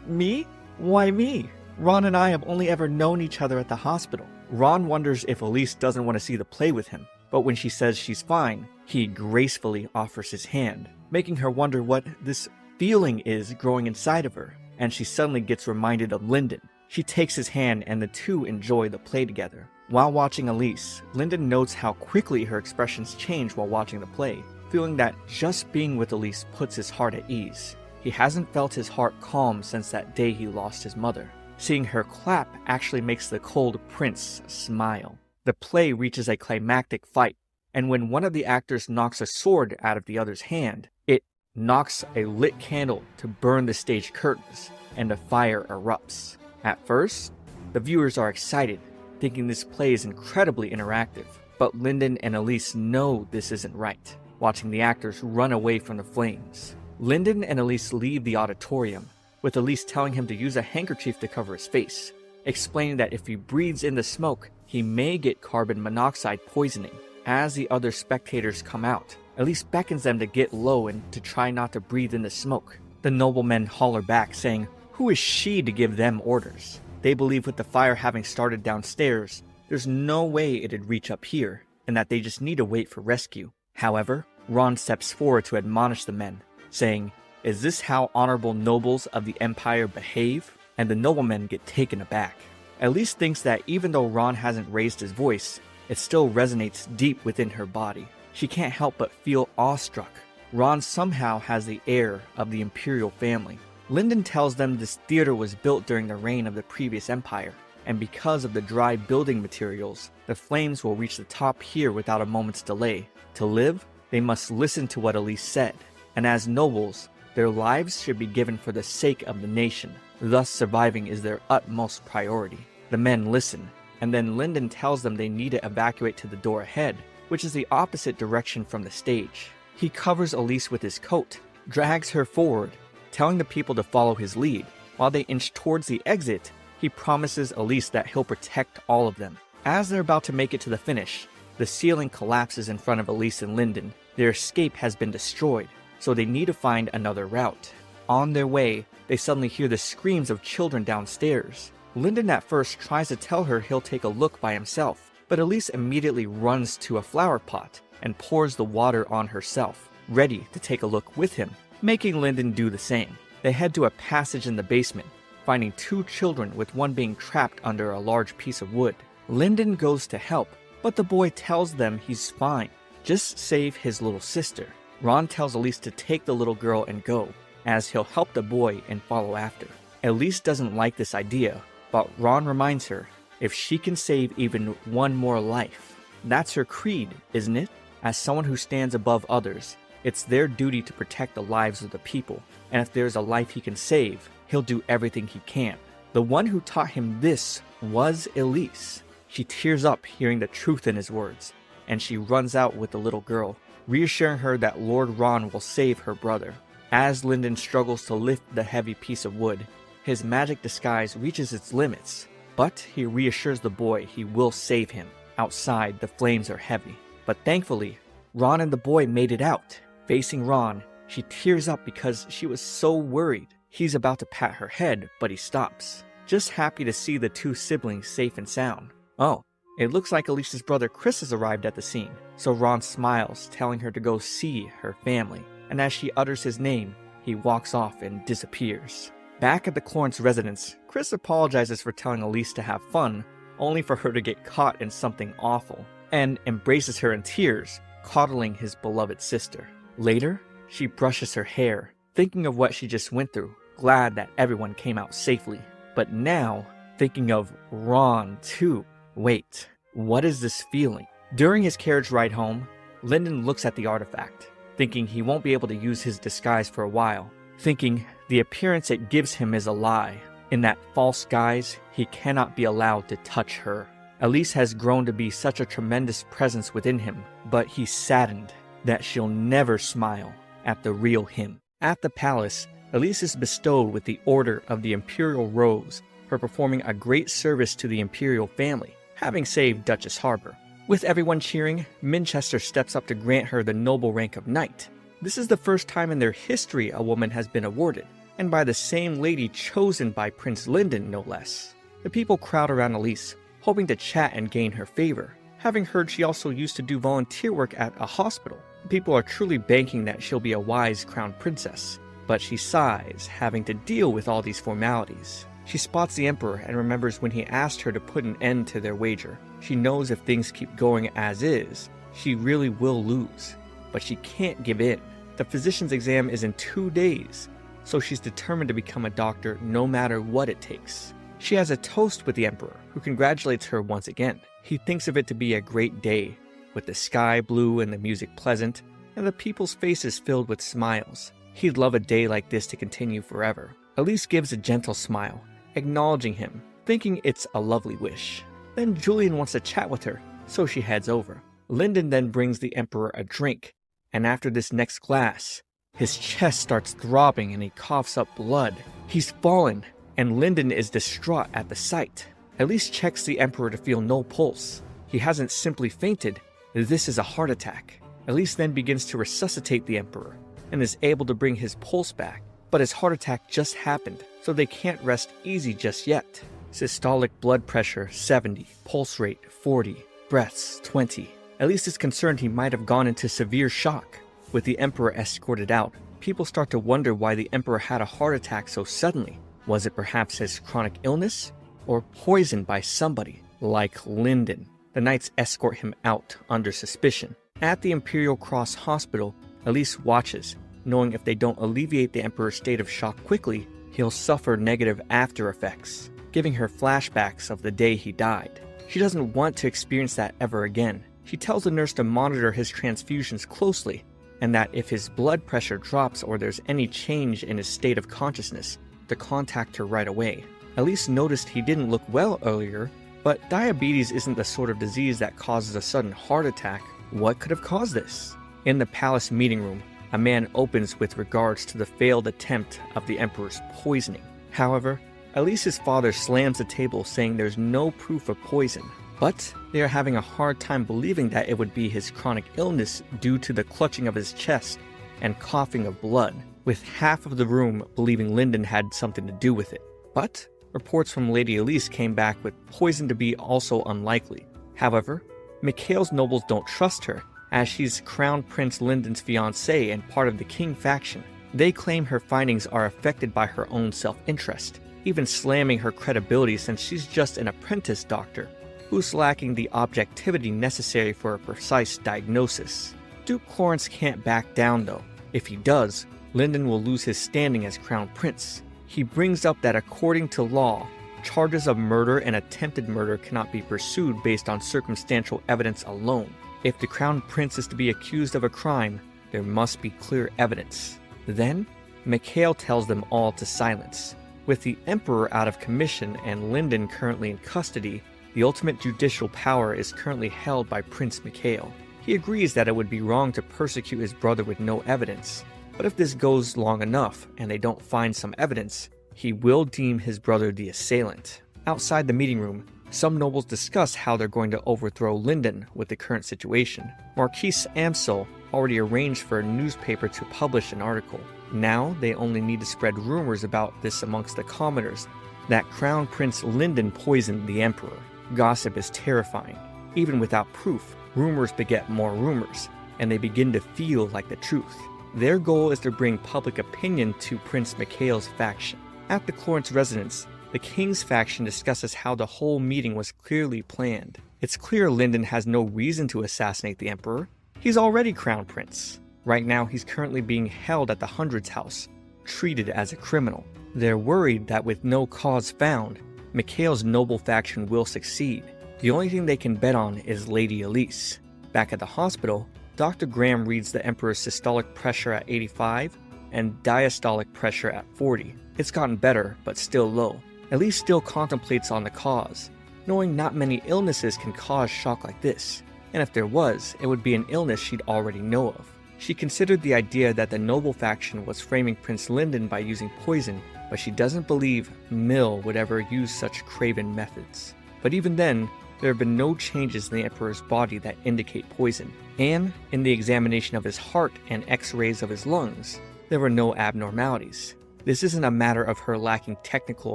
me? Why me? Ron and I have only ever known each other at the hospital. Ron wonders if Elise doesn't want to see the play with him, but when she says she's fine, he gracefully offers his hand, making her wonder what this feeling is growing inside of her, and she suddenly gets reminded of Lyndon. She takes his hand and the two enjoy the play together. While watching Elise, Lyndon notes how quickly her expressions change while watching the play, feeling that just being with Elise puts his heart at ease. He hasn't felt his heart calm since that day he lost his mother. Seeing her clap actually makes the cold prince smile. The play reaches a climactic fight, and when one of the actors knocks a sword out of the other's hand, it knocks a lit candle to burn the stage curtains, and the fire erupts. At first, the viewers are excited, thinking this play is incredibly interactive, but Lyndon and Elise know this isn't right, watching the actors run away from the flames. Lyndon and Elise leave the auditorium, with Elise telling him to use a handkerchief to cover his face, explaining that if he breathes in the smoke, he may get carbon monoxide poisoning. As the other spectators come out, Elise beckons them to get low and to try not to breathe in the smoke. The noblemen holler back, saying, who is she to give them orders? They believe with the fire having started downstairs, there's no way it'd reach up here, and that they just need to wait for rescue. However, Ron steps forward to admonish the men, saying, "Is this how honorable nobles of the Empire behave?" And the noblemen get taken aback. Elise thinks that even though Ron hasn't raised his voice, it still resonates deep within her body. She can't help but feel awestruck. Ron somehow has the air of the Imperial family. Lyndon tells them this theater was built during the reign of the previous empire, and because of the dry building materials, the flames will reach the top here without a moment's delay. To live, they must listen to what Elise said, and as nobles, their lives should be given for the sake of the nation. Thus, surviving is their utmost priority. The men listen, and then Lyndon tells them they need to evacuate to the door ahead, which is the opposite direction from the stage. He covers Elise with his coat, drags her forward, telling the people to follow his lead. While they inch towards the exit, he promises Elise that he'll protect all of them. As they're about to make it to the finish, the ceiling collapses in front of Elise and Lyndon. Their escape has been destroyed, so they need to find another route. On their way, they suddenly hear the screams of children downstairs. Lyndon at first tries to tell her he'll take a look by himself, but Elise immediately runs to a flower pot and pours the water on herself, ready to take a look with him, making Lyndon do the same. They head to a passage in the basement, finding two children with one being trapped under a large piece of wood. Lyndon goes to help, but the boy tells them he's fine, just save his little sister. Ron tells Elise to take the little girl and go, as he'll help the boy and follow after. Elise doesn't like this idea, but Ron reminds her if she can save even one more life. That's her creed, isn't it? As someone who stands above others, it's their duty to protect the lives of the people, and if there's a life he can save, he'll do everything he can. The one who taught him this was Elise. She tears up hearing the truth in his words, and she runs out with the little girl, reassuring her that Lord Ron will save her brother. As Lyndon struggles to lift the heavy piece of wood, his magic disguise reaches its limits, but he reassures the boy he will save him. Outside, the flames are heavy, but thankfully, Ron and the boy made it out. Facing Ron, she tears up because she was so worried. He's about to pat her head, but he stops, just happy to see the two siblings safe and sound. Oh, it looks like Elise's brother Chris has arrived at the scene, so Ron smiles, telling her to go see her family, and as she utters his name, he walks off and disappears. Back at the Clorence residence, Chris apologizes for telling Elise to have fun, only for her to get caught in something awful, and embraces her in tears, coddling his beloved sister. Later, she brushes her hair, thinking of what she just went through, glad that everyone came out safely. But now, thinking of Ron too. Wait, what is this feeling? During his carriage ride home, Lyndon looks at the artifact, thinking he won't be able to use his disguise for a while, thinking the appearance it gives him is a lie. In that false guise, he cannot be allowed to touch her. Elise has grown to be such a tremendous presence within him, but he's saddened that she'll never smile at the real him. At the palace, Elise is bestowed with the Order of the Imperial Rose for performing a great service to the Imperial family, having saved Duchess Harbor. With everyone cheering, Minchester steps up to grant her the noble rank of knight. This is the first time in their history a woman has been awarded, and by the same lady chosen by Prince Lyndon, no less. The people crowd around Elise, hoping to chat and gain her favor. Having heard she also used to do volunteer work at a hospital, people are truly banking that she'll be a wise crown princess. But she sighs, having to deal with all these formalities. She spots the Emperor and remembers when he asked her to put an end to their wager. She knows if things keep going as is, she really will lose. But she can't give in. The physician's exam is in 2 days, so she's determined to become a doctor no matter what it takes. She has a toast with the Emperor, who congratulates her once again. He thinks of it to be a great day, with the sky blue and the music pleasant, and the people's faces filled with smiles. He'd love a day like this to continue forever. Elise gives a gentle smile, acknowledging him, thinking it's a lovely wish. Then Julian wants to chat with her, so she heads over. Lyndon then brings the Emperor a drink, and after this next glass, his chest starts throbbing and he coughs up blood. He's fallen, and Lyndon is distraught at the sight. Elise checks the Emperor to feel no pulse. He hasn't simply fainted, this is a heart attack. Elise then begins to resuscitate the Emperor, and is able to bring his pulse back. But his heart attack just happened, so they can't rest easy just yet. Systolic blood pressure 70, pulse rate 40, breaths 20. Elise is concerned he might have gone into severe shock. With the Emperor escorted out, people start to wonder why the Emperor had a heart attack so suddenly. Was it perhaps his chronic illness? Or poisoned by somebody, like Linden? The knights escort him out under suspicion. At the Imperial Cross Hospital, Elise watches, knowing if they don't alleviate the Emperor's state of shock quickly, he'll suffer negative after effects, giving her flashbacks of the day he died. She doesn't want to experience that ever again. She tells the nurse to monitor his transfusions closely, and that if his blood pressure drops or there's any change in his state of consciousness, to contact her right away. Elise noticed he didn't look well earlier, but diabetes isn't the sort of disease that causes a sudden heart attack. What could have caused this? In the palace meeting room, a man opens with regards to the failed attempt of the Emperor's poisoning. However, Elise's father slams the table saying there's no proof of poison, but they are having a hard time believing that it would be his chronic illness due to the clutching of his chest and coughing of blood, with half of the room believing Linden had something to do with it. But reports from Lady Elise came back with poison to be also unlikely. However, Mikhail's nobles don't trust her, as she's Crown Prince Linden's fiancée and part of the King faction. They claim her findings are affected by her own self-interest, even slamming her credibility since she's just an apprentice doctor, who's lacking the objectivity necessary for a precise diagnosis. Duke Clarence can't back down though. If he does, Linden will lose his standing as Crown Prince. He brings up that according to law, charges of murder and attempted murder cannot be pursued based on circumstantial evidence alone. If the Crown Prince is to be accused of a crime, there must be clear evidence. Then, Mikhail tells them all to silence. With the Emperor out of commission and Linden currently in custody, the ultimate judicial power is currently held by Prince Mikhail. He agrees that it would be wrong to persecute his brother with no evidence, but if this goes long enough and they don't find some evidence, he will deem his brother the assailant. Outside the meeting room, some nobles discuss how they're going to overthrow Linden with the current situation. Marquise Amsel already arranged for a newspaper to publish an article. Now they only need to spread rumors about this amongst the commoners, that Crown Prince Linden poisoned the Emperor. Gossip is terrifying. Even without proof, rumors beget more rumors, and they begin to feel like the truth. Their goal is to bring public opinion to Prince Mikhail's faction. At the Clarence residence, the King's faction discusses how the whole meeting was clearly planned. It's clear Linden has no reason to assassinate the Emperor. He's already Crown Prince. Right now, he's currently being held at the Hundreds House, treated as a criminal. They're worried that with no cause found, Mikhail's noble faction will succeed. The only thing they can bet on is Lady Elise. Back at the hospital, Dr. Graham reads the Emperor's systolic pressure at 85 and diastolic pressure at 40. It's gotten better, but still low. Elise still contemplates on the cause, knowing not many illnesses can cause shock like this, and if there was, it would be an illness she'd already know of. She considered the idea that the noble faction was framing Prince Linden by using poison, but she doesn't believe Mill would ever use such craven methods. But even then, there have been no changes in the Emperor's body that indicate poison, and in the examination of his heart and x-rays of his lungs, there were no abnormalities. This isn't a matter of her lacking technical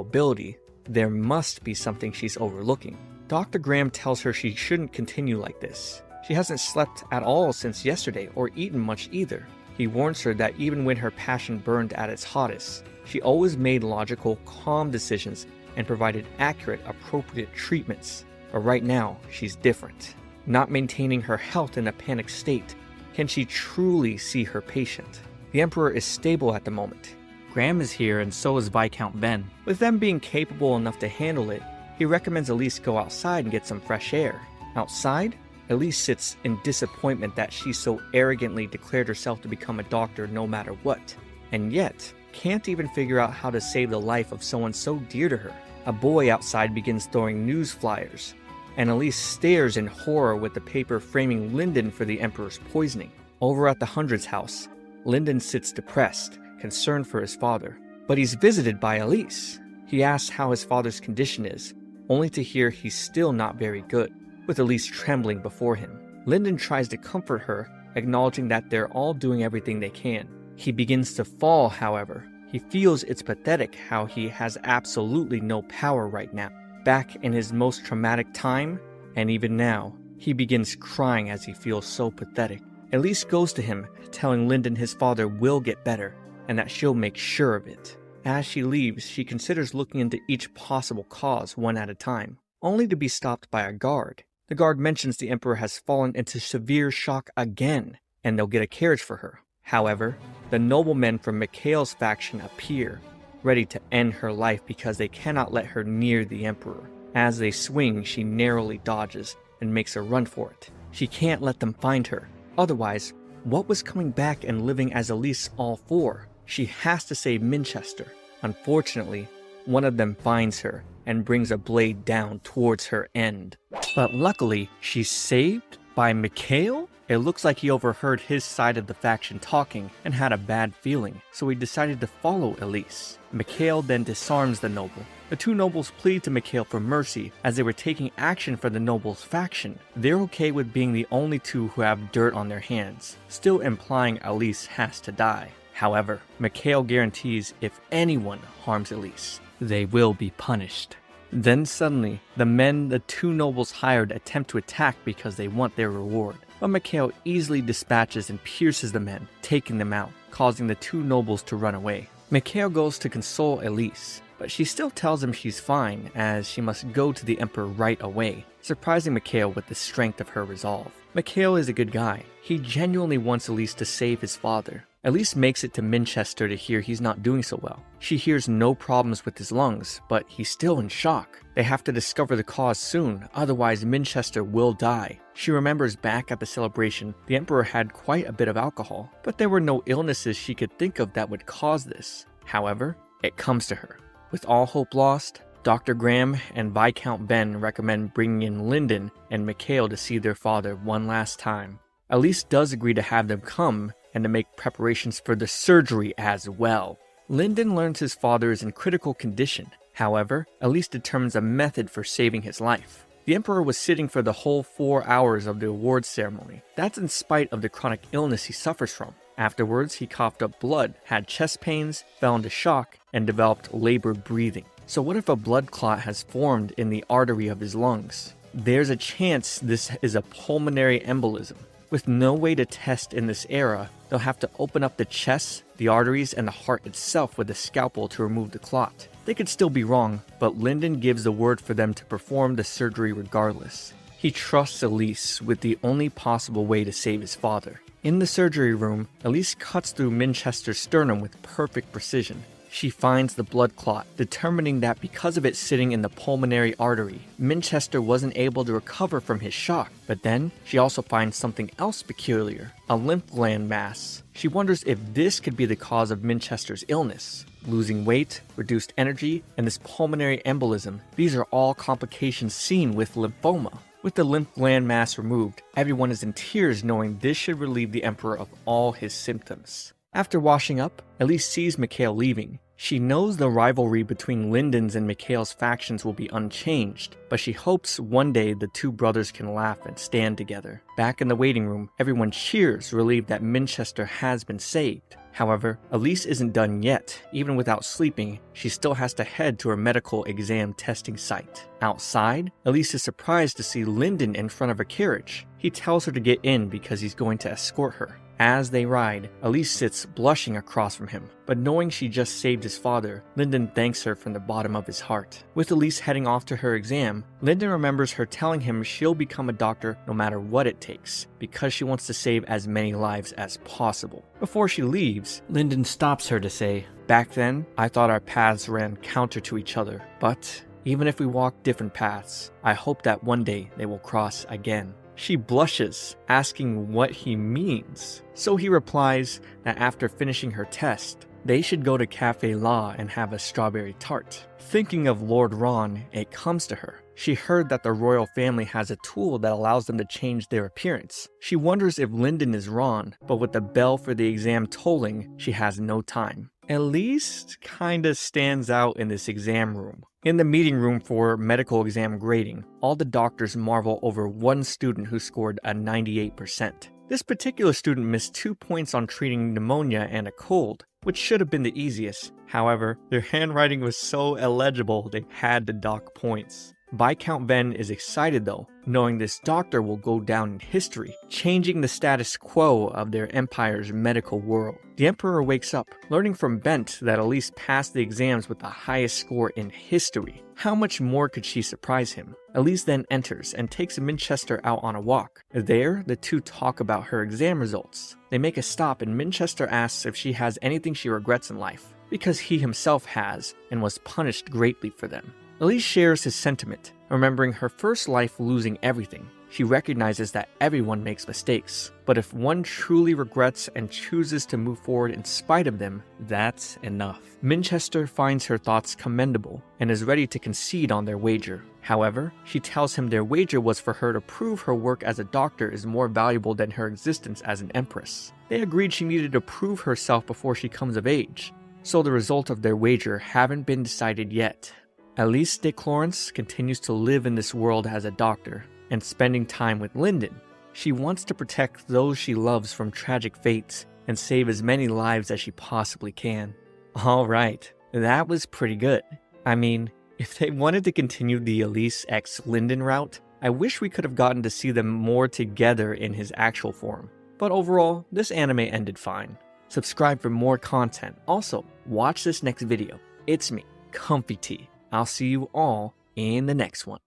ability. There must be something she's overlooking. Dr. Graham tells her she shouldn't continue like this. She hasn't slept at all since yesterday or eaten much either. He warns her that even when her passion burned at its hottest, she always made logical, calm decisions and provided accurate, appropriate treatments. But right now, she's different. Not maintaining her health in a panicked state, can she truly see her patient? The Emperor is stable at the moment. Graham is here and so is Viscount Ben. With them being capable enough to handle it, he recommends Elise go outside and get some fresh air. Outside, Elise sits in disappointment that she so arrogantly declared herself to become a doctor no matter what, and yet can't even figure out how to save the life of someone so dear to her. A boy outside begins throwing news flyers, and Elise stares in horror with the paper framing Linden for the Emperor's poisoning. Over at the Hundreds House, Linden sits depressed, concerned for his father, but he's visited by Elise. He asks how his father's condition is, only to hear he's still not very good, with Elise trembling before him. Linden tries to comfort her, acknowledging that they're all doing everything they can. He begins to fall, however. He feels it's pathetic how he has absolutely no power right now. Back in his most traumatic time, and even now, he begins crying as he feels so pathetic. Elise goes to him, telling Linden his father will get better, and that she'll make sure of it. As she leaves, she considers looking into each possible cause one at a time, only to be stopped by a guard. The guard mentions the Emperor has fallen into severe shock again, and they'll get a carriage for her. However, the noblemen from Mikhail's faction appear, ready to end her life because they cannot let her near the Emperor. As they swing, she narrowly dodges and makes a run for it. She can't let them find her. Otherwise, what was coming back and living as Elise all for? She has to save Minchester. Unfortunately, one of them finds her and brings a blade down towards her end. But luckily, she's saved by Mikhail? It looks like he overheard his side of the faction talking and had a bad feeling, so he decided to follow Elise. Mikhail then disarms the noble. The two nobles plead to Mikhail for mercy as they were taking action for the noble's faction. They're okay with being the only two who have dirt on their hands, still implying Elise has to die. However, Mikhail guarantees if anyone harms Elise, they will be punished. Then suddenly, the men the two nobles hired attempt to attack because they want their reward. But Mikhail easily dispatches and pierces the men, taking them out, causing the two nobles to run away. Mikhail goes to console Elise, but she still tells him she's fine as she must go to the Emperor right away, surprising Mikhail with the strength of her resolve. Mikhail is a good guy. He genuinely wants Elise to save his father. Elise makes it to Minchester to hear he's not doing so well. She hears no problems with his lungs, but he's still in shock. They have to discover the cause soon, otherwise Minchester will die. She remembers back at the celebration, the Emperor had quite a bit of alcohol, but there were no illnesses she could think of that would cause this. However, it comes to her. With all hope lost, Dr. Graham and Viscount Ben recommend bringing in Linden and Mikhail to see their father one last time. Elise does agree to have them come and to make preparations for the surgery as well. Linden learns his father is in critical condition. However, Elise determines a method for saving his life. The Emperor was sitting for the whole 4 hours of the awards ceremony. That's in spite of the chronic illness he suffers from. Afterwards, he coughed up blood, had chest pains, fell into shock, and developed labored breathing. So what if a blood clot has formed in the artery of his lungs? There's a chance this is a pulmonary embolism. With no way to test in this era, they'll have to open up the chest, the arteries, and the heart itself with a scalpel to remove the clot. They could still be wrong, but Linden gives the word for them to perform the surgery regardless. He trusts Elise with the only possible way to save his father. In the surgery room, Elise cuts through Minchester's sternum with perfect precision. She finds the blood clot, determining that because of it sitting in the pulmonary artery, Minchester wasn't able to recover from his shock. But then, she also finds something else peculiar, a lymph gland mass. She wonders if this could be the cause of Minchester's illness. Losing weight, reduced energy, and this pulmonary embolism, these are all complications seen with lymphoma. With the lymph gland mass removed, everyone is in tears knowing this should relieve the Emperor of all his symptoms. After washing up, Elise sees Mikhail leaving. She knows the rivalry between Linden's and Mikhail's factions will be unchanged, but she hopes one day the two brothers can laugh and stand together. Back in the waiting room, everyone cheers, relieved that Minchester has been saved. However, Elise isn't done yet. Even without sleeping, she still has to head to her medical exam testing site. Outside, Elise is surprised to see Linden in front of a carriage. He tells her to get in because he's going to escort her. As they ride, Elise sits blushing across from him, but knowing she just saved his father, Linden thanks her from the bottom of his heart. With Elise heading off to her exam, Linden remembers her telling him she'll become a doctor no matter what it takes, because she wants to save as many lives as possible. Before she leaves, Linden stops her to say, "Back then, I thought our paths ran counter to each other, but even if we walk different paths, I hope that one day they will cross again." She blushes, asking what he means. So he replies that after finishing her test, they should go to Cafe La and have a strawberry tart. Thinking of Lord Ron, it comes to her. She heard that the royal family has a tool that allows them to change their appearance. She wonders if Linden is Ron, but with the bell for the exam tolling, she has no time. Elise kinda stands out in this exam room. In the meeting room for medical exam grading, all the doctors marvel over one student who scored a 98%. This particular student missed 2 points on treating pneumonia and a cold, which should have been the easiest. However, their handwriting was so illegible they had to dock points. Viscount Ven is excited though, knowing this doctor will go down in history, changing the status quo of their empire's medical world. The Emperor wakes up, learning from Bent that Elise passed the exams with the highest score in history. How much more could she surprise him? Elise then enters and takes Minchester out on a walk. There, the two talk about her exam results. They make a stop and Minchester asks if she has anything she regrets in life, because he himself has and was punished greatly for them. Elise shares his sentiment, remembering her first life losing everything. She recognizes that everyone makes mistakes, but if one truly regrets and chooses to move forward in spite of them, that's enough. Minchester finds her thoughts commendable and is ready to concede on their wager. However, she tells him their wager was for her to prove her work as a doctor is more valuable than her existence as an empress. They agreed she needed to prove herself before she comes of age, so the result of their wager haven't been decided yet. Elise de Clorence continues to live in this world as a doctor, and spending time with Lyndon. She wants to protect those she loves from tragic fates and save as many lives as she possibly can. Alright, that was pretty good. I mean, if they wanted to continue the Elise x Lyndon route, I wish we could have gotten to see them more together in his actual form. But overall, this anime ended fine. Subscribe for more content. Also, watch this next video. It's me, Comfy T. I'll see you all in the next one.